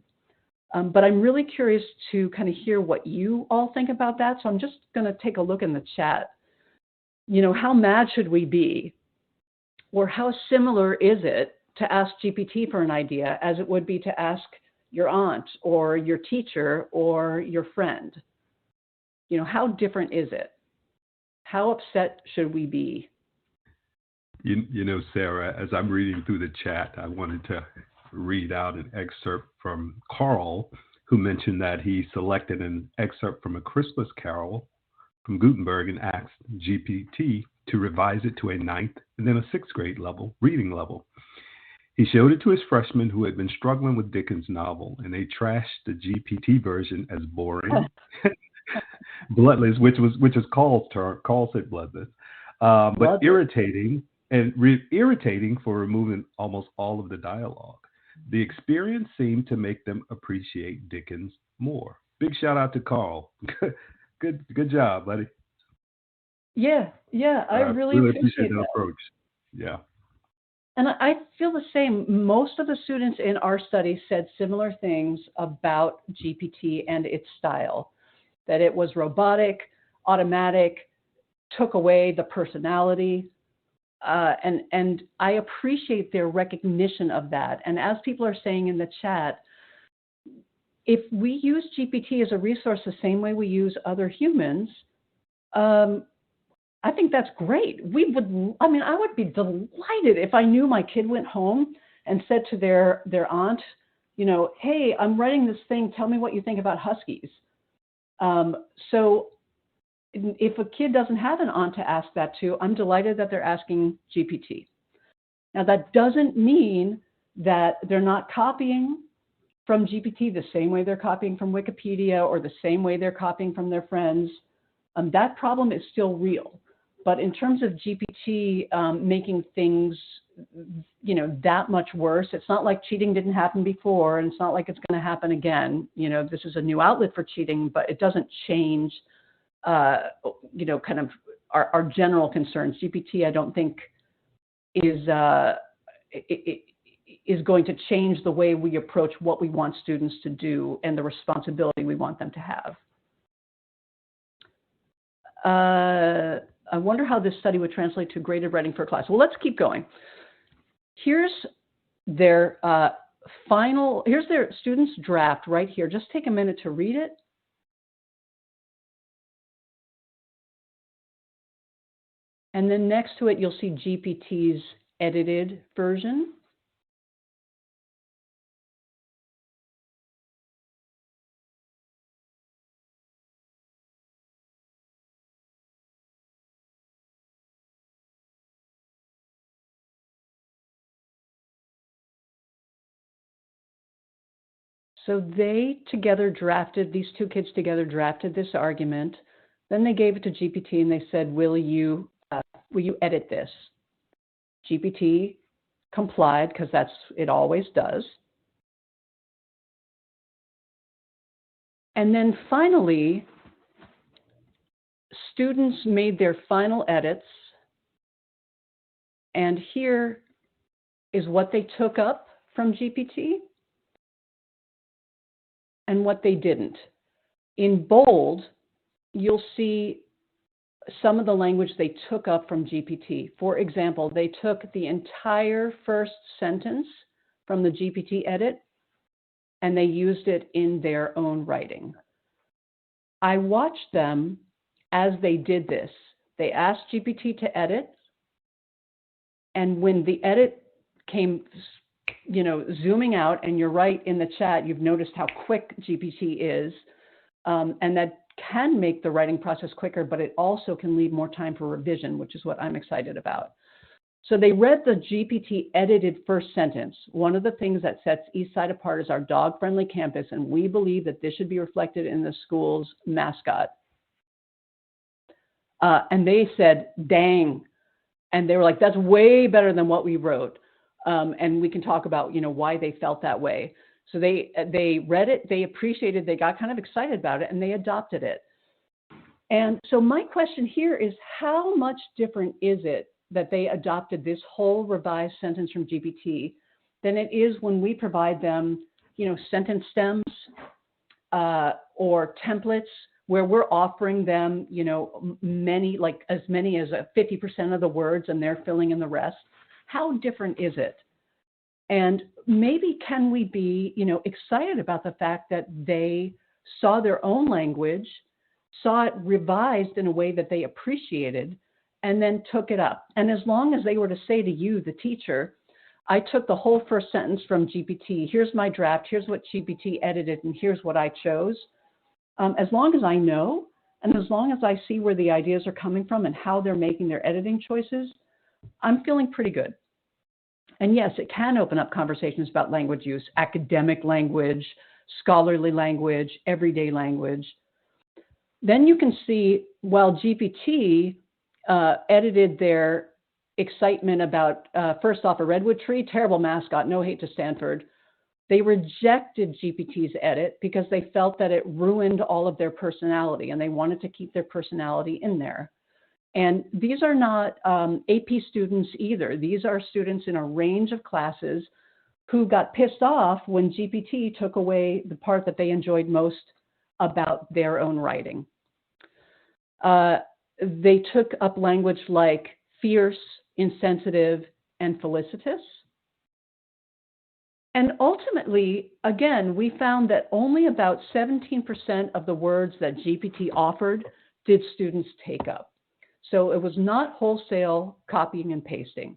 But I'm really curious to kind of hear what you all think about that. So I'm just going to take a look in the chat. You know, how mad should we be? Or how similar is it to ask GPT for an idea as it would be to ask your aunt or your teacher or your friend? You know, how different is it? How upset should we be? You know, Sarah, as I'm reading through the chat, I wanted to read out an excerpt from Carl, who mentioned that he selected an excerpt from A Christmas Carol from Gutenberg and asked GPT to revise it to a 9th and then a 6th grade level, reading level. He showed it to his freshmen who had been struggling with Dickens' novel, and they trashed the GPT version as boring, bloodless, which is Carl's term. Carl said bloodless, but irritating and irritating for removing almost all of the dialogue. The experience seemed to make them appreciate Dickens more. Big shout out to Carl. Good job, buddy. Yeah, I really appreciate that approach. Yeah. And I feel the same. Most of the students in our study said similar things about GPT and its style, that it was robotic, automatic, took away the personality. And I appreciate their recognition of that. And as people are saying in the chat, if we use GPT as a resource the same way we use other humans, I think that's great. I would be delighted if I knew my kid went home and said to their aunt, you know, hey, I'm writing this thing. Tell me what you think about huskies. So if a kid doesn't have an aunt to ask that to, I'm delighted that they're asking GPT. Now, that doesn't mean that they're not copying from GPT the same way they're copying from Wikipedia or the same way they're copying from their friends. That problem is still real. But in terms of GPT making things, you know, that much worse, it's not like cheating didn't happen before, and it's not like it's going to happen again. You know, this is a new outlet for cheating, but it doesn't change, you know, kind of our general concerns. GPT, I don't think, is going to change the way we approach what we want students to do and the responsibility we want them to have. I wonder how this study would translate to graded writing for class. Well, let's keep going. Here's their here's their students' draft right here. Just take a minute to read it. And then next to it, you'll see GPT's edited version. So they together drafted, these two kids together drafted this argument. Then they gave it to GPT and they said, will you edit this? GPT complied, because it always does. And then finally, students made their final edits. And here is what they took up from GPT and what they didn't. In bold, you'll see some of the language they took up from GPT. For example, they took the entire first sentence from the GPT edit and they used it in their own writing. I watched them as they did this. They asked GPT to edit, and when the edit came, zooming out, and you're right, in the chat, you've noticed how quick GPT is, and that can make the writing process quicker, but it also can leave more time for revision, which is what I'm excited about. So they read the GPT edited first sentence. One of the things that sets Eastside apart is our dog-friendly campus, and we believe that this should be reflected in the school's mascot. And they said, dang. And they were like, that's way better than what we wrote. And we can talk about, why they felt that way. So they read it, they appreciated, they got kind of excited about it, and they adopted it. And so my question here is, how much different is it that they adopted this whole revised sentence from GPT than it is when we provide them, sentence stems or templates where we're offering them, many, like as many as 50% of the words, and they're filling in the rest? How different is it? And maybe can we be, excited about the fact that they saw their own language, saw it revised in a way that they appreciated, and then took it up. And as long as they were to say to you, the teacher, I took the whole first sentence from GPT, here's my draft, here's what GPT edited, and here's what I chose. As long as I know, and as long as I see where the ideas are coming from and how they're making their editing choices, I'm feeling pretty good. And yes, it can open up conversations about language use, academic language, scholarly language, everyday language. Then you can see, while GPT edited their excitement about, first off, a redwood tree, terrible mascot, no hate to Stanford. They rejected GPT's edit because they felt that it ruined all of their personality, and they wanted to keep their personality in there. And these are not AP students either. These are students in a range of classes who got pissed off when GPT took away the part that they enjoyed most about their own writing. They took up language like fierce, insensitive, and felicitous. And ultimately, again, we found that only about 17% of the words that GPT offered did students take up. So it was not wholesale copying and pasting.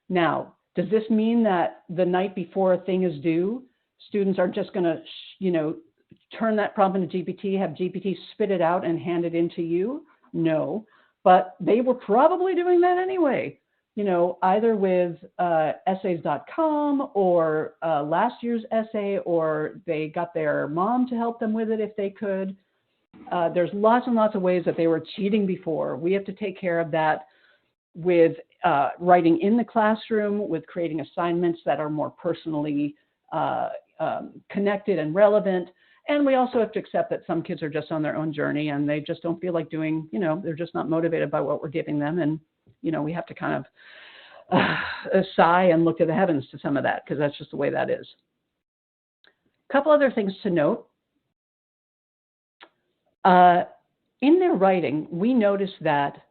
Now, does this mean that the night before a thing is due, students are just going to, turn that prompt into GPT, have GPT spit it out and hand it in to you? No, but they were probably doing that anyway, either with essays.com or last year's essay, or they got their mom to help them with it if they could. There's lots and lots of ways that they were cheating before. We have to take care of that with writing in the classroom, with creating assignments that are more personally connected and relevant. And we also have to accept that some kids are just on their own journey and they just don't feel like doing, they're just not motivated by what we're giving them. And, we have to kind of sigh and look to the heavens to some of that, because that's just the way that is. A couple other things to note. In their writing, we noticed that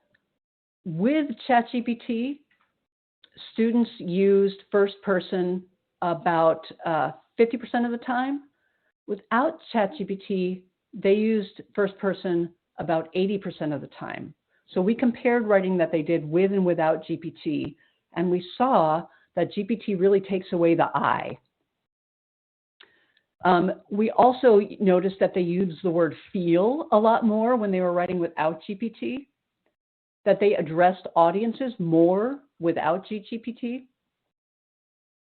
with ChatGPT, students used first person about 50% of the time. Without ChatGPT, they used first person about 80% of the time. So we compared writing that they did with and without GPT, and we saw that GPT really takes away the I. We also noticed that they used the word feel a lot more when they were writing without GPT, that they addressed audiences more without GPT.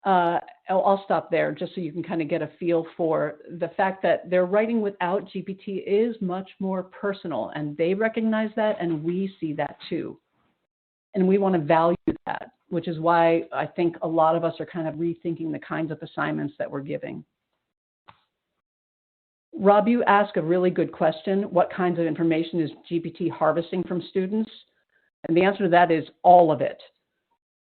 I'll stop there just so you can kind of get a feel for the fact that their writing without GPT is much more personal, and they recognize that, and we see that too. And we want to value that, which is why I think a lot of us are kind of rethinking the kinds of assignments that we're giving. Rob, you asked a really good question. What kinds of information is GPT harvesting from students? And the answer to that is all of it.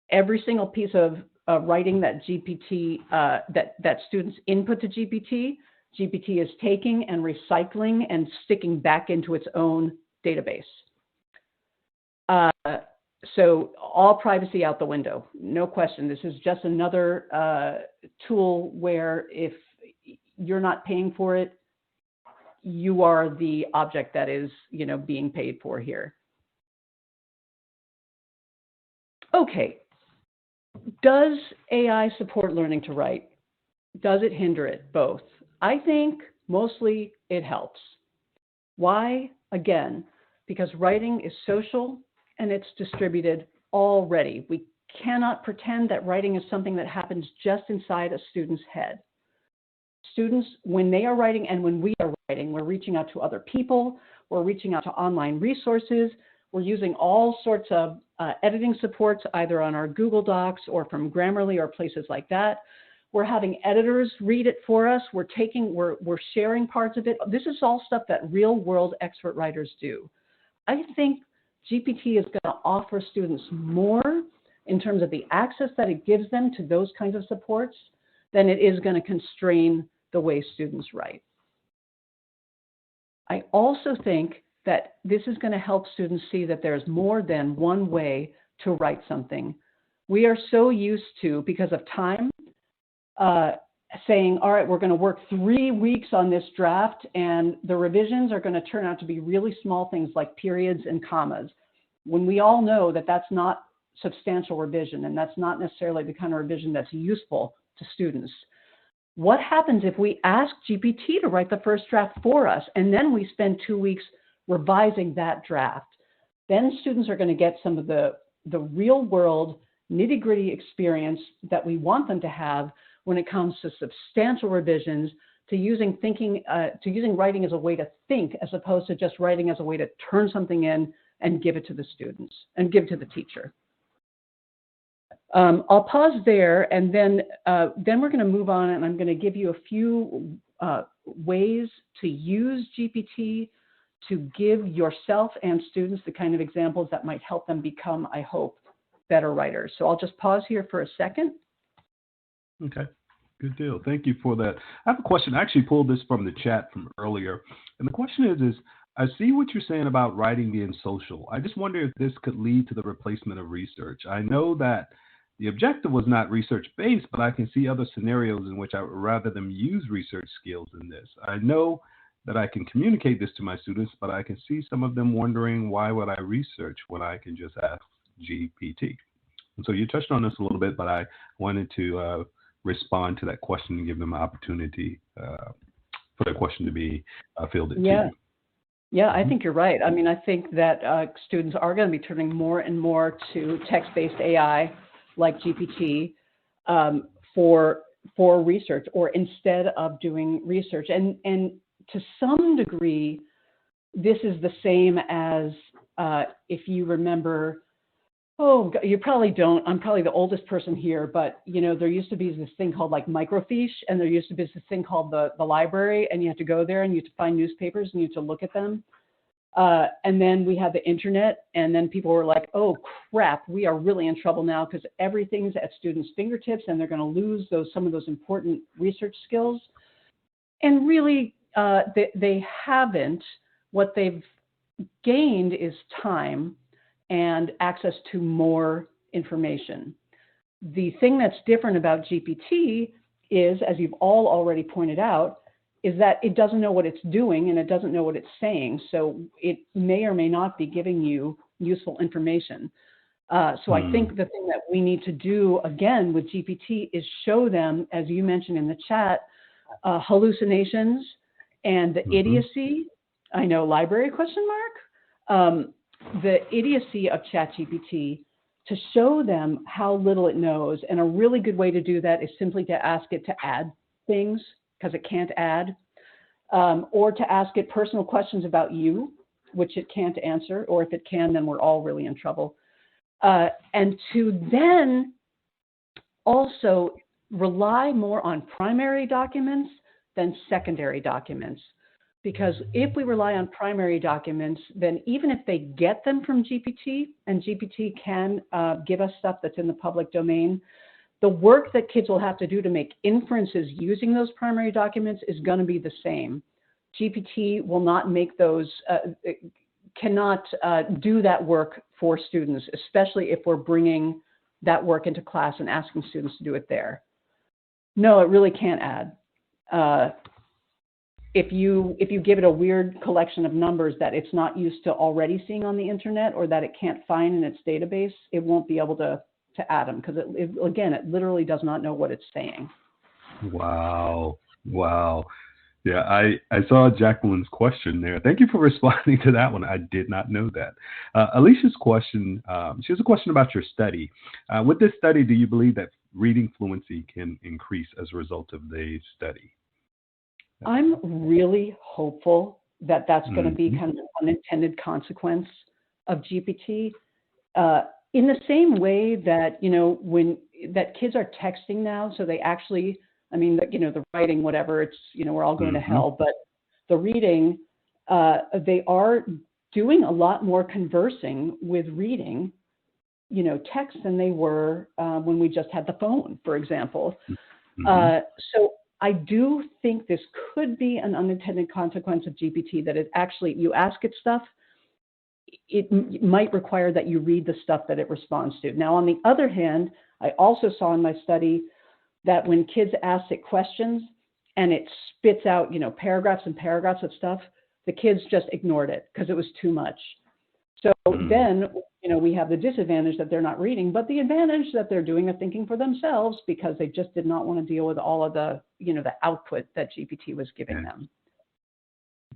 Every single piece of writing that GPT, that students input to GPT, GPT is taking and recycling and sticking back into its own database. So all privacy out the window, no question. This is just another tool where if you're not paying for it, you are the object that is, being paid for here. Okay. Does AI support learning to write? Does it hinder it? Both. I think mostly it helps. Why? Again, because writing is social and it's distributed already. We cannot pretend that writing is something that happens just inside a student's head. Students, when they are writing and when we are writing, we're reaching out to other people, we're reaching out to online resources, we're using all sorts of editing supports, either on our Google Docs or from Grammarly or places like that. We're having editors read it for us. We're sharing parts of it. This is all stuff that real world expert writers do. I think GPT is going to offer students more in terms of the access that it gives them to those kinds of supports than it is going to constrain the way students write. I also think that this is going to help students see that there's more than one way to write something. We are so used to, because of time, saying, all right, we're going to work 3 weeks on this draft, and the revisions are going to turn out to be really small things like periods and commas, when we all know that that's not substantial revision, and that's not necessarily the kind of revision that's useful to students. What happens if we ask GPT to write the first draft for us, and then we spend 2 weeks revising that draft? Then students are going to get some of the real world nitty-gritty experience that we want them to have when it comes to substantial revisions, to using writing as a way to think, as opposed to just writing as a way to turn something in and give it to the students and give it to the teacher. I'll pause there, and then we're going to move on, and I'm going to give you a few ways to use GPT to give yourself and students the kind of examples that might help them become, I hope, better writers. So I'll just pause here for a second. Okay, good deal. Thank you for that. I have a question. I actually pulled this from the chat from earlier. And the question is I see what you're saying about writing being social. I just wonder if this could lead to the replacement of research. I know that the objective was not research-based, but I can see other scenarios in which I would rather them use research skills in this. I know that I can communicate this to my students, but I can see some of them wondering, why would I research when I can just ask GPT? And so you touched on this a little bit, but I wanted to respond to that question and give them an opportunity for that question to be fielded to you. Yeah, I think you're right. I mean, I think that students are going to be turning more and more to text-based AI like GPT for research, or instead of doing research. And to some degree, this is the same as if you remember Oh, you probably don't. I'm probably the oldest person here, but there used to be this thing called like microfiche, and there used to be this thing called the library, and you had to go there and you had to find newspapers and you had to look at them. And then we had the internet, and then people were like, oh crap, we are really in trouble now because everything's at students' fingertips and they're going to lose some of those important research skills. And really, they haven't. What they've gained is time and access to more information. The thing that's different about GPT is, as you've all already pointed out, is that it doesn't know what it's doing and it doesn't know what it's saying. So it may or may not be giving you useful information. So I think the thing that we need to do again with GPT is show them, as you mentioned in the chat, hallucinations and the idiocy. I know, library question mark. The idiocy of ChatGPT, to show them how little it knows. And a really good way to do that is simply to ask it to add things, because it can't add, or to ask it personal questions about you, which it can't answer, or if it can, then we're all really in trouble. And to then also rely more on primary documents than secondary documents. Because if we rely on primary documents, then even if they get them from GPT, and GPT can give us stuff that's in the public domain, the work that kids will have to do to make inferences using those primary documents is going to be the same. GPT will not make those, cannot do that work for students, especially if we're bringing that work into class and asking students to do it there. No, it really can't add. If you give it a weird collection of numbers that it's not used to already seeing on the internet, or that it can't find in its database, it won't be able to add them, because again, it literally does not know what it's saying. Wow. Yeah, I saw Jacqueline's question there. Thank you for responding to that one. I did not know that. Alicia's question, she has a question about your study. With this study, do you believe that reading fluency can increase as a result of the study? I'm really hopeful that that's going to be kind of an unintended consequence of GPT. In the same way that, that kids are texting now, so they actually, the writing, whatever, it's, we're all going to hell, but the reading, they are doing a lot more conversing with reading, text than they were when we just had the phone, for example. So I do think this could be an unintended consequence of GPT, that it actually, you ask it stuff, it might require that you read the stuff that it responds to. Now, on the other hand, I also saw in my study that when kids ask it questions and it spits out, paragraphs and paragraphs of stuff, the kids just ignored it because it was too much. So then, we have the disadvantage that they're not reading, but the advantage that they're doing the thinking for themselves, because they just did not want to deal with all of the, the output that GPT was giving them.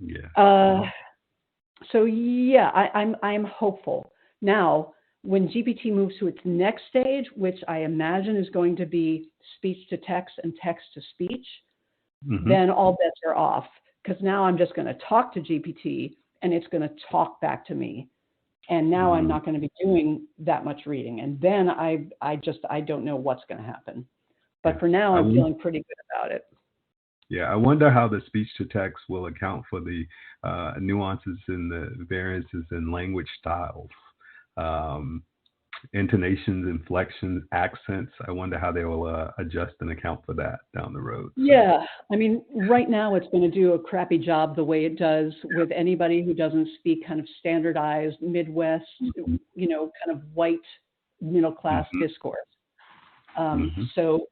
Yeah. So yeah, I'm hopeful. Now, when GPT moves to its next stage, which I imagine is going to be speech to text and text to speech, then all bets are off, because now I'm just going to talk to GPT and it's going to talk back to me. And now I'm not going to be doing that much reading. And then I don't know what's going to happen. But for now, I'm feeling pretty good about it. Yeah, I wonder how the speech to text will account for the nuances and the variances in language styles, intonations, inflections, accents. I wonder how they will adjust and account for that down the road. Yeah, right now it's going to do a crappy job the way it does with anybody who doesn't speak kind of standardized Midwest, kind of white middle-class discourse. So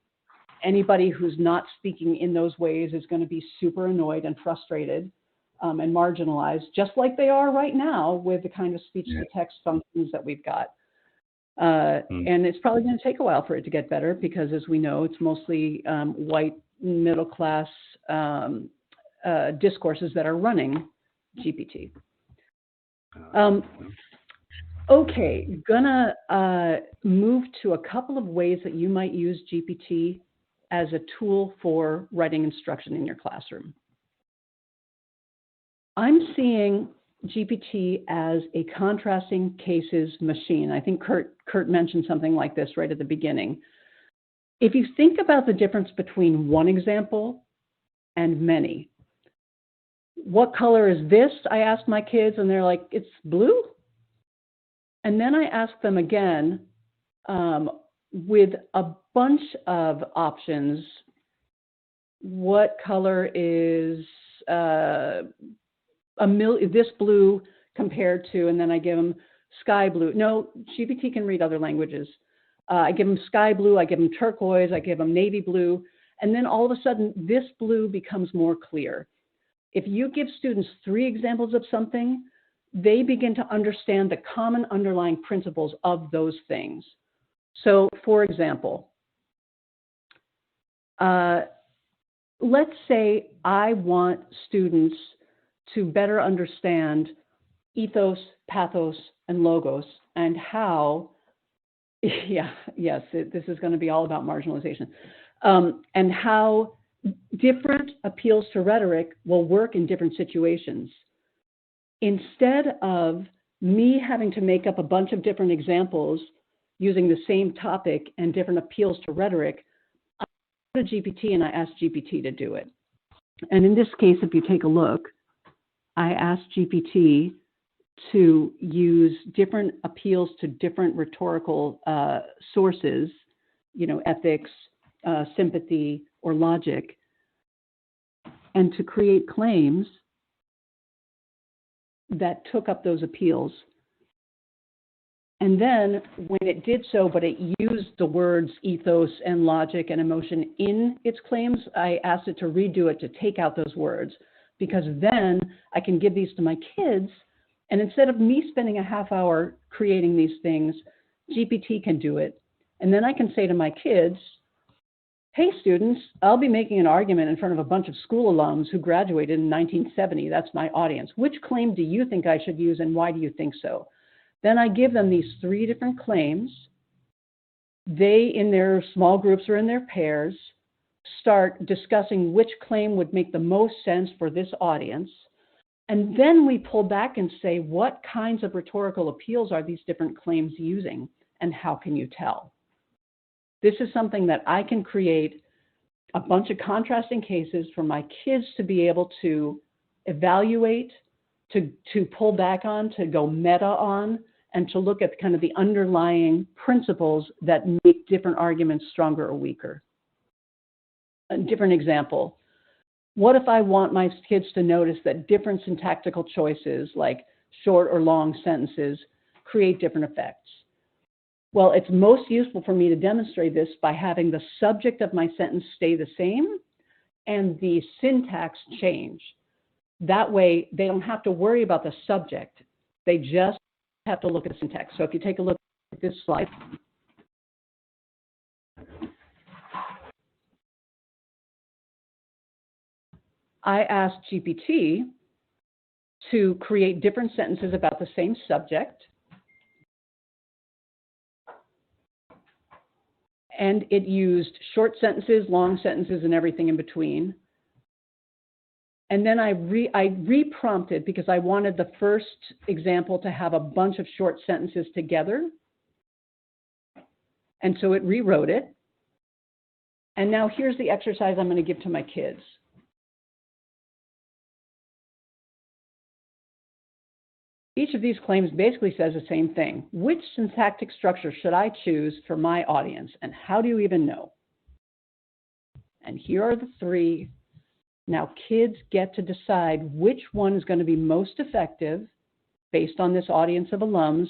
anybody who's not speaking in those ways is going to be super annoyed and frustrated and marginalized, just like they are right now with the kind of speech-to-text functions that we've got. And it's probably going to take a while for it to get better, because as we know, it's mostly white middle-class discourses that are running GPT. Okay, gonna move to a couple of ways that you might use GPT as a tool for writing instruction in your classroom. I'm seeing GPT as a contrasting cases machine. I think Kurt mentioned something like this right at the beginning. If you think about the difference between one example and many, what color is this? I asked my kids, and they're like, it's blue. And then I asked them again with a bunch of options. What color is this blue compared to, and then I give them sky blue. No, GPT can read other languages. I give them sky blue, I give them turquoise, I give them navy blue, and then all of a sudden this blue becomes more clear. If you give students 3 examples of something, they begin to understand the common underlying principles of those things. So, for example, let's say I want students to better understand ethos, pathos, and logos, and how, this is going to be all about marginalization, and how different appeals to rhetoric will work in different situations. Instead of me having to make up a bunch of different examples using the same topic and different appeals to rhetoric, I go to GPT and I ask GPT to do it. And in this case, if you take a look, I asked GPT to use different appeals to different rhetorical sources, ethics, sympathy, or logic, and to create claims that took up those appeals. And then when it did so, but it used the words ethos and logic and emotion in its claims, I asked it to redo it to take out those words, because then I can give these to my kids. And instead of me spending a half hour creating these things, GPT can do it. And then I can say to my kids, hey, students, I'll be making an argument in front of a bunch of school alums who graduated in 1970. That's my audience. Which claim do you think I should use, and why do you think so? Then I give them these 3 different claims. They, in their small groups or in their pairs, start discussing which claim would make the most sense for this audience. And then we pull back and say, what kinds of rhetorical appeals are these different claims using, and how can you tell? This is something that I can create a bunch of contrasting cases for my kids to be able to evaluate, to pull back on, to go meta on, and to look at kind of the underlying principles that make different arguments stronger or weaker. A different example. What if I want my kids to notice that different syntactical choices, like short or long sentences, create different effects? Well, it's most useful for me to demonstrate this by having the subject of my sentence stay the same and the syntax change. That way, they don't have to worry about the subject. They just have to look at the syntax. So if you take a look at this slide, I asked GPT to create different sentences about the same subject. And it used short sentences, long sentences, and everything in between. And then I re-prompted because I wanted the first example to have a bunch of short sentences together. And so it rewrote it. And now here's the exercise I'm going to give to my kids. Each of these claims basically says the same thing. Which syntactic structure should I choose for my audience? And how do you even know? And here are the 3. Now kids get to decide which one is going to be most effective based on this audience of alums.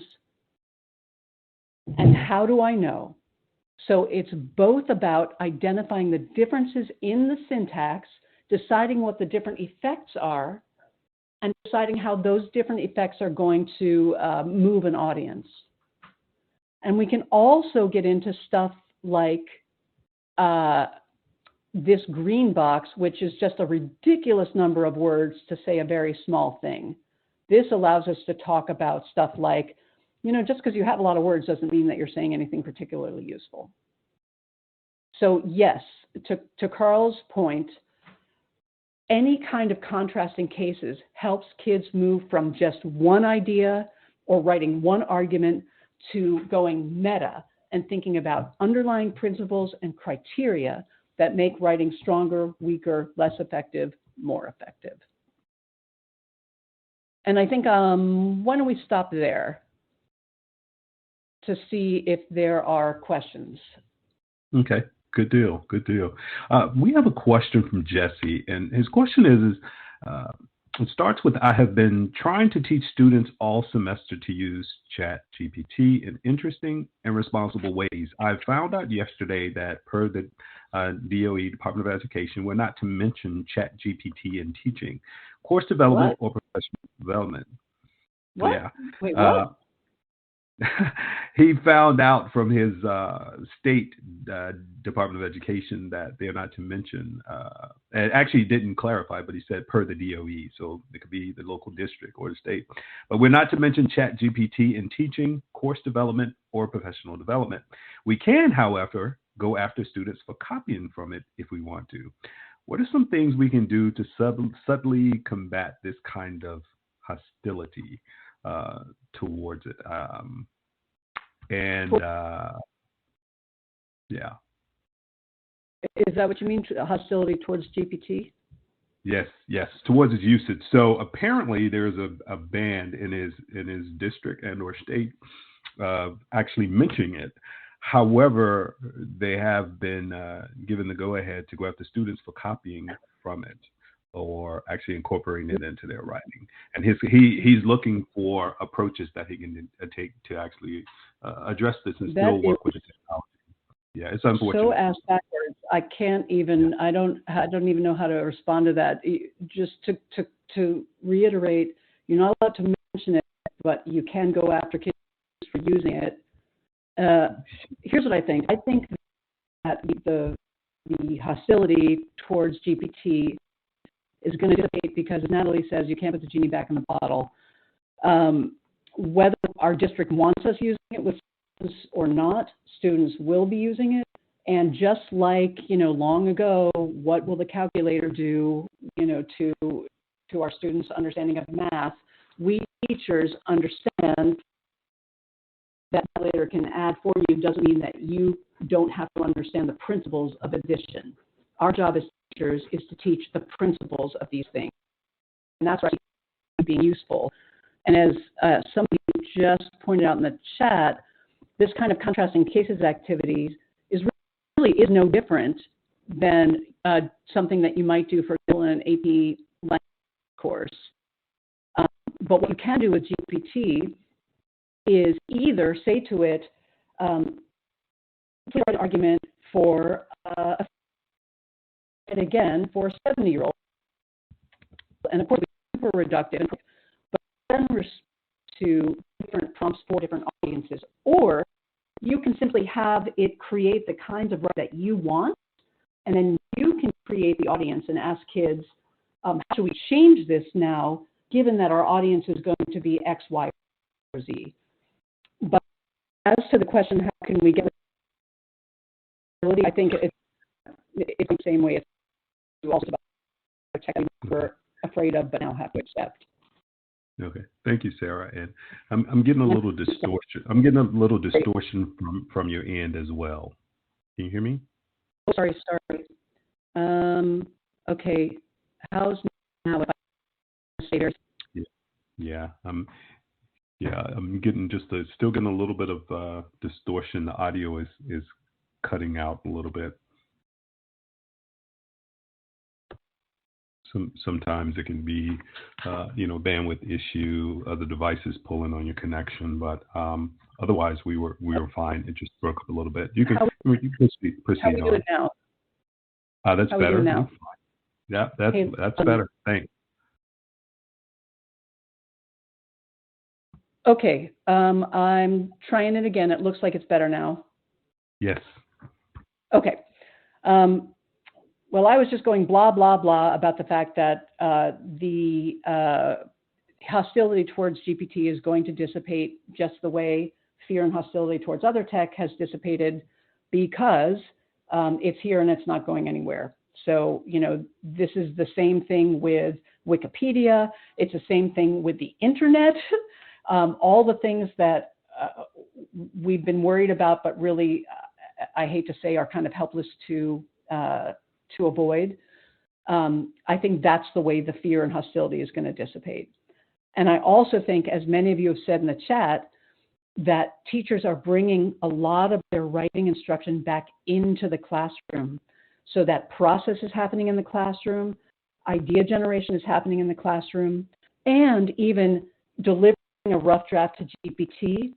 And how do I know? So it's both about identifying the differences in the syntax, deciding what the different effects are, and deciding how those different effects are going to move an audience. And we can also get into stuff like this green box, which is just a ridiculous number of words to say a very small thing. This allows us to talk about stuff like, just because you have a lot of words doesn't mean that you're saying anything particularly useful. So yes, to Carl's point, any kind of contrasting cases helps kids move from just one idea or writing one argument to going meta and thinking about underlying principles and criteria that make writing stronger, weaker, less effective, more effective. And I think, why don't we stop there to see if there are questions? Okay, good deal, good deal. We have a question from Jesse, and his question is it starts with, I have been trying to teach students all semester to use ChatGPT in interesting and responsible ways. I found out yesterday that per the DOE, Department of Education, we're not to mention ChatGPT in teaching, course development, or professional development. What? Yeah. Wait, what? He found out from his state Department of Education that they're not to mention, and actually didn't clarify, but he said per the DOE, so it could be the local district or the state. But we're not to mention ChatGPT in teaching, course development, or professional development. We can, however, go after students for copying from it if we want to. What are some things we can do to subtly combat this kind of hostility towards it? Yeah. Is that what you mean, hostility towards GPT? Yes, towards its usage. So apparently there's a ban in his district and or state actually mentioning it. However, they have been given the go-ahead to go after students for copying from it or actually incorporating it into their writing. And he's looking for approaches that he can take to actually address this and still work with the technology. Yeah, it's unfortunate. So asked backwards. I can't even. I don't even know how to respond to that. Just to reiterate, you're not allowed to mention it, but you can go after kids for using it. Here's what I think. I think that the hostility towards GPT is going to dissipate because, as Natalie says, you can't put the genie back in the bottle. Whether our district wants us using it with students or not, students will be using it. And just like, long ago, what will the calculator do, to our students' understanding of math? We teachers understand that calculator can add for you doesn't mean that you don't have to understand the principles of addition. Our job as teachers is to teach the principles of these things. And that's why being useful. And as somebody just pointed out in the chat, this kind of contrasting cases activities really is no different than something that you might do, for example, in an AP language course. But what you can do with GPT is either say to it, please write an argument for and again for a 70-year-old, and of course it's super reductive, but then to different prompts for different audiences, or you can simply have it create the kinds of writing that you want, and then you can create the audience and ask kids, how should we change this now, given that our audience is going to be X, Y, or Z. But as to the question, how can we get ability, I think it's the same way it's also about technology we're afraid of but now have to accept. Okay, thank you, Sarah. And I'm getting a little distortion. I'm getting a little distortion from your end as well. Can you hear me? Oh, sorry. Okay, how's now? If I stay there? Yeah. I'm getting still getting a little bit of distortion. The audio is cutting out a little bit. Sometimes it can be, bandwidth issue, other devices pulling on your connection, but otherwise we were fine. It just broke up a little bit. You can proceed How are we doing now? That's better. Now? Yeah, that's better. Thanks. Okay, I'm trying it again. It looks like it's better now. Yes. Okay. Well, I was just going blah, blah, blah about the fact that the hostility towards GPT is going to dissipate just the way fear and hostility towards other tech has dissipated, because it's here and it's not going anywhere. So, this is the same thing with Wikipedia. It's the same thing with the internet. All the things that we've been worried about, but really, I hate to say, are kind of helpless to avoid. I think that's the way the fear and hostility is going to dissipate. And I also think, as many of you have said in the chat, that teachers are bringing a lot of their writing instruction back into the classroom. So that process is happening in the classroom, idea generation is happening in the classroom, and even delivering a rough draft to GPT,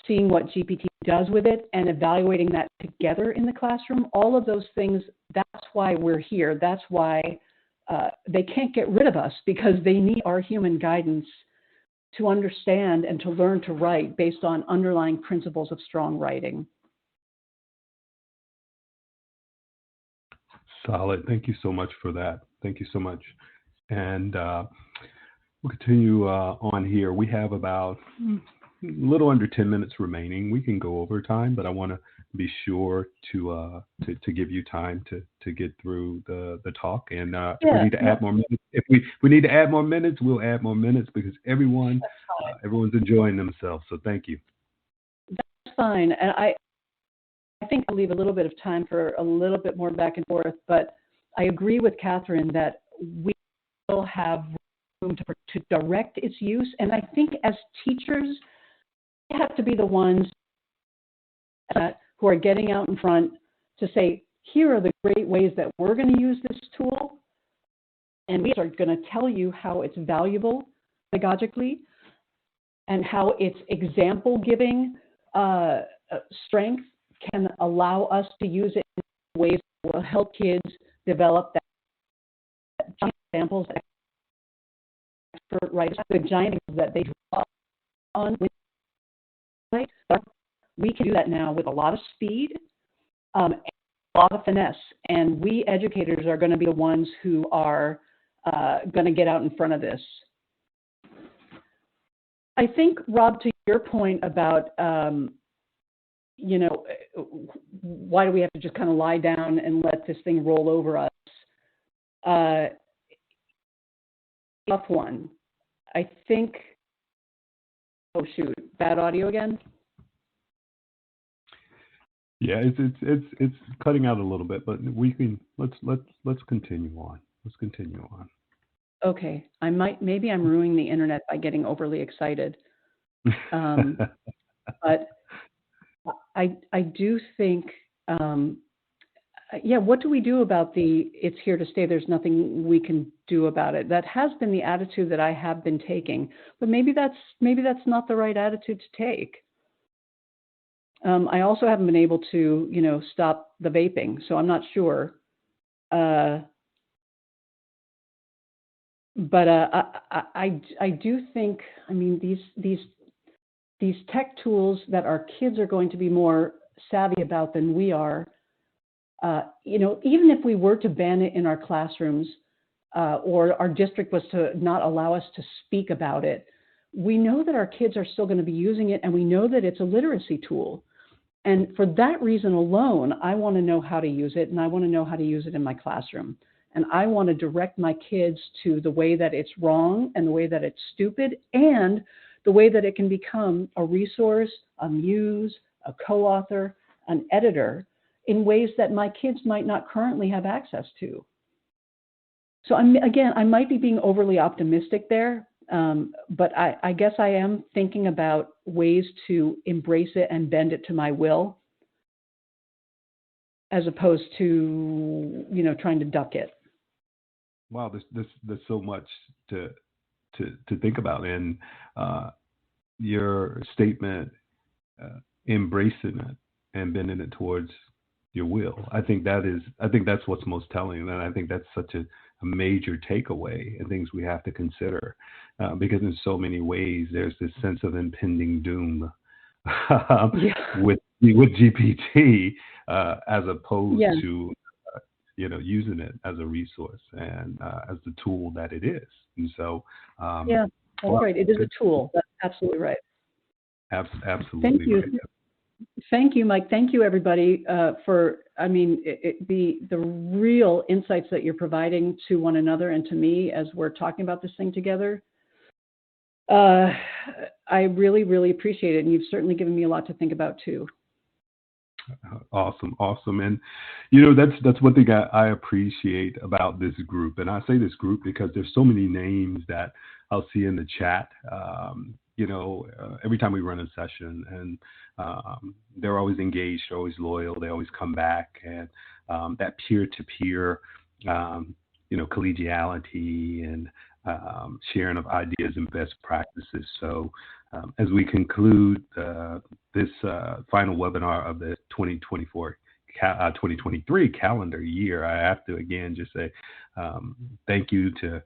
seeing what GPT does with it, and evaluating that together in the classroom. All of those things, that's why we're here. That's why they can't get rid of us, because they need our human guidance to understand and to learn to write based on underlying principles of strong writing. Solid. Thank you so much for that. Thank you so much. And we'll continue on here. We have about a little under 10 minutes remaining. We can go over time, but I want to be sure to give you time to get through the talk. And if we need to add more minutes, if we need to add more minutes, we'll add more minutes, because everyone's enjoying themselves. So thank you. That's fine. And I think I'll leave a little bit of time for a little bit more back and forth, but I agree with Catherine that we will have room to direct its use. And I think as teachers, we have to be the ones who are getting out in front to say, here are the great ways that we're going to use this tool, and we are going to tell you how it's valuable pedagogically and how its example-giving strength can allow us to use it in ways that will help kids develop that giant examples, expert writers, the giant examples that they draw on. Right? We can do that now with a lot of speed and a lot of finesse. And we educators are going to be the ones who are going to get out in front of this. I think, Rob, to your point about, why do we have to just kind of lie down and let this thing roll over us? Tough one. I think, oh shoot, bad audio again? Yeah, it's cutting out a little bit, but we can let's continue on. Let's continue on. Okay, maybe I'm ruining the internet by getting overly excited. But I do think, what do we do about it's here to stay, there's nothing we can do about it? That has been the attitude that I have been taking, but maybe that's not the right attitude to take. I also haven't been able to, stop the vaping, so I'm not sure. But I do think, these tech tools that our kids are going to be more savvy about than we are, even if we were to ban it in our classrooms, or our district was to not allow us to speak about it, we know that our kids are still going to be using it, and we know that it's a literacy tool. And for that reason alone, I want to know how to use it, and I want to know how to use it in my classroom. And I want to direct my kids to the way that it's wrong and the way that it's stupid, and the way that it can become a resource, a muse, a co-author, an editor, in ways that my kids might not currently have access to. So I might be being overly optimistic there, but I guess I am thinking about ways to embrace it and bend it to my will, as opposed to, trying to duck it. Wow, there's so much to think about, and your statement, embracing it and bending it towards your will. I think that's what's most telling, and I think that's such a major takeaway and things we have to consider, because in so many ways there's this sense of impending doom with GPT, as opposed to using it as a resource and as the tool that it is. And so that's right. It is a tool. That's absolutely right. Absolutely. Thank you. Right. Thank you, Mike. Thank you, everybody, for I mean, the real insights that you're providing to one another and to me as we're talking about this thing together, I really, really appreciate it. And you've certainly given me a lot to think about too. Awesome. And, you know, that's one thing I appreciate about this group. And I say this group because there's so many names that I'll see in the chat, every time we run a session, and they're always engaged, they're always loyal, they always come back, and that peer-to-peer, collegiality and sharing of ideas and best practices. So as we conclude this final webinar of the 2023 calendar year, I have to again just say thank you to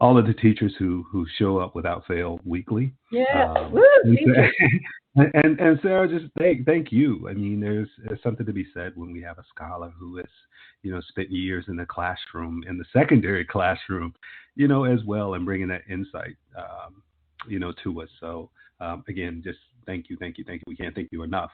all of the teachers who show up without fail weekly. Yeah. And Sarah, just thank you. I mean, there's something to be said when we have a scholar who has, spent years in the classroom, in the secondary classroom, as well, and bringing that insight, to us. So again, just thank you. We can't thank you enough.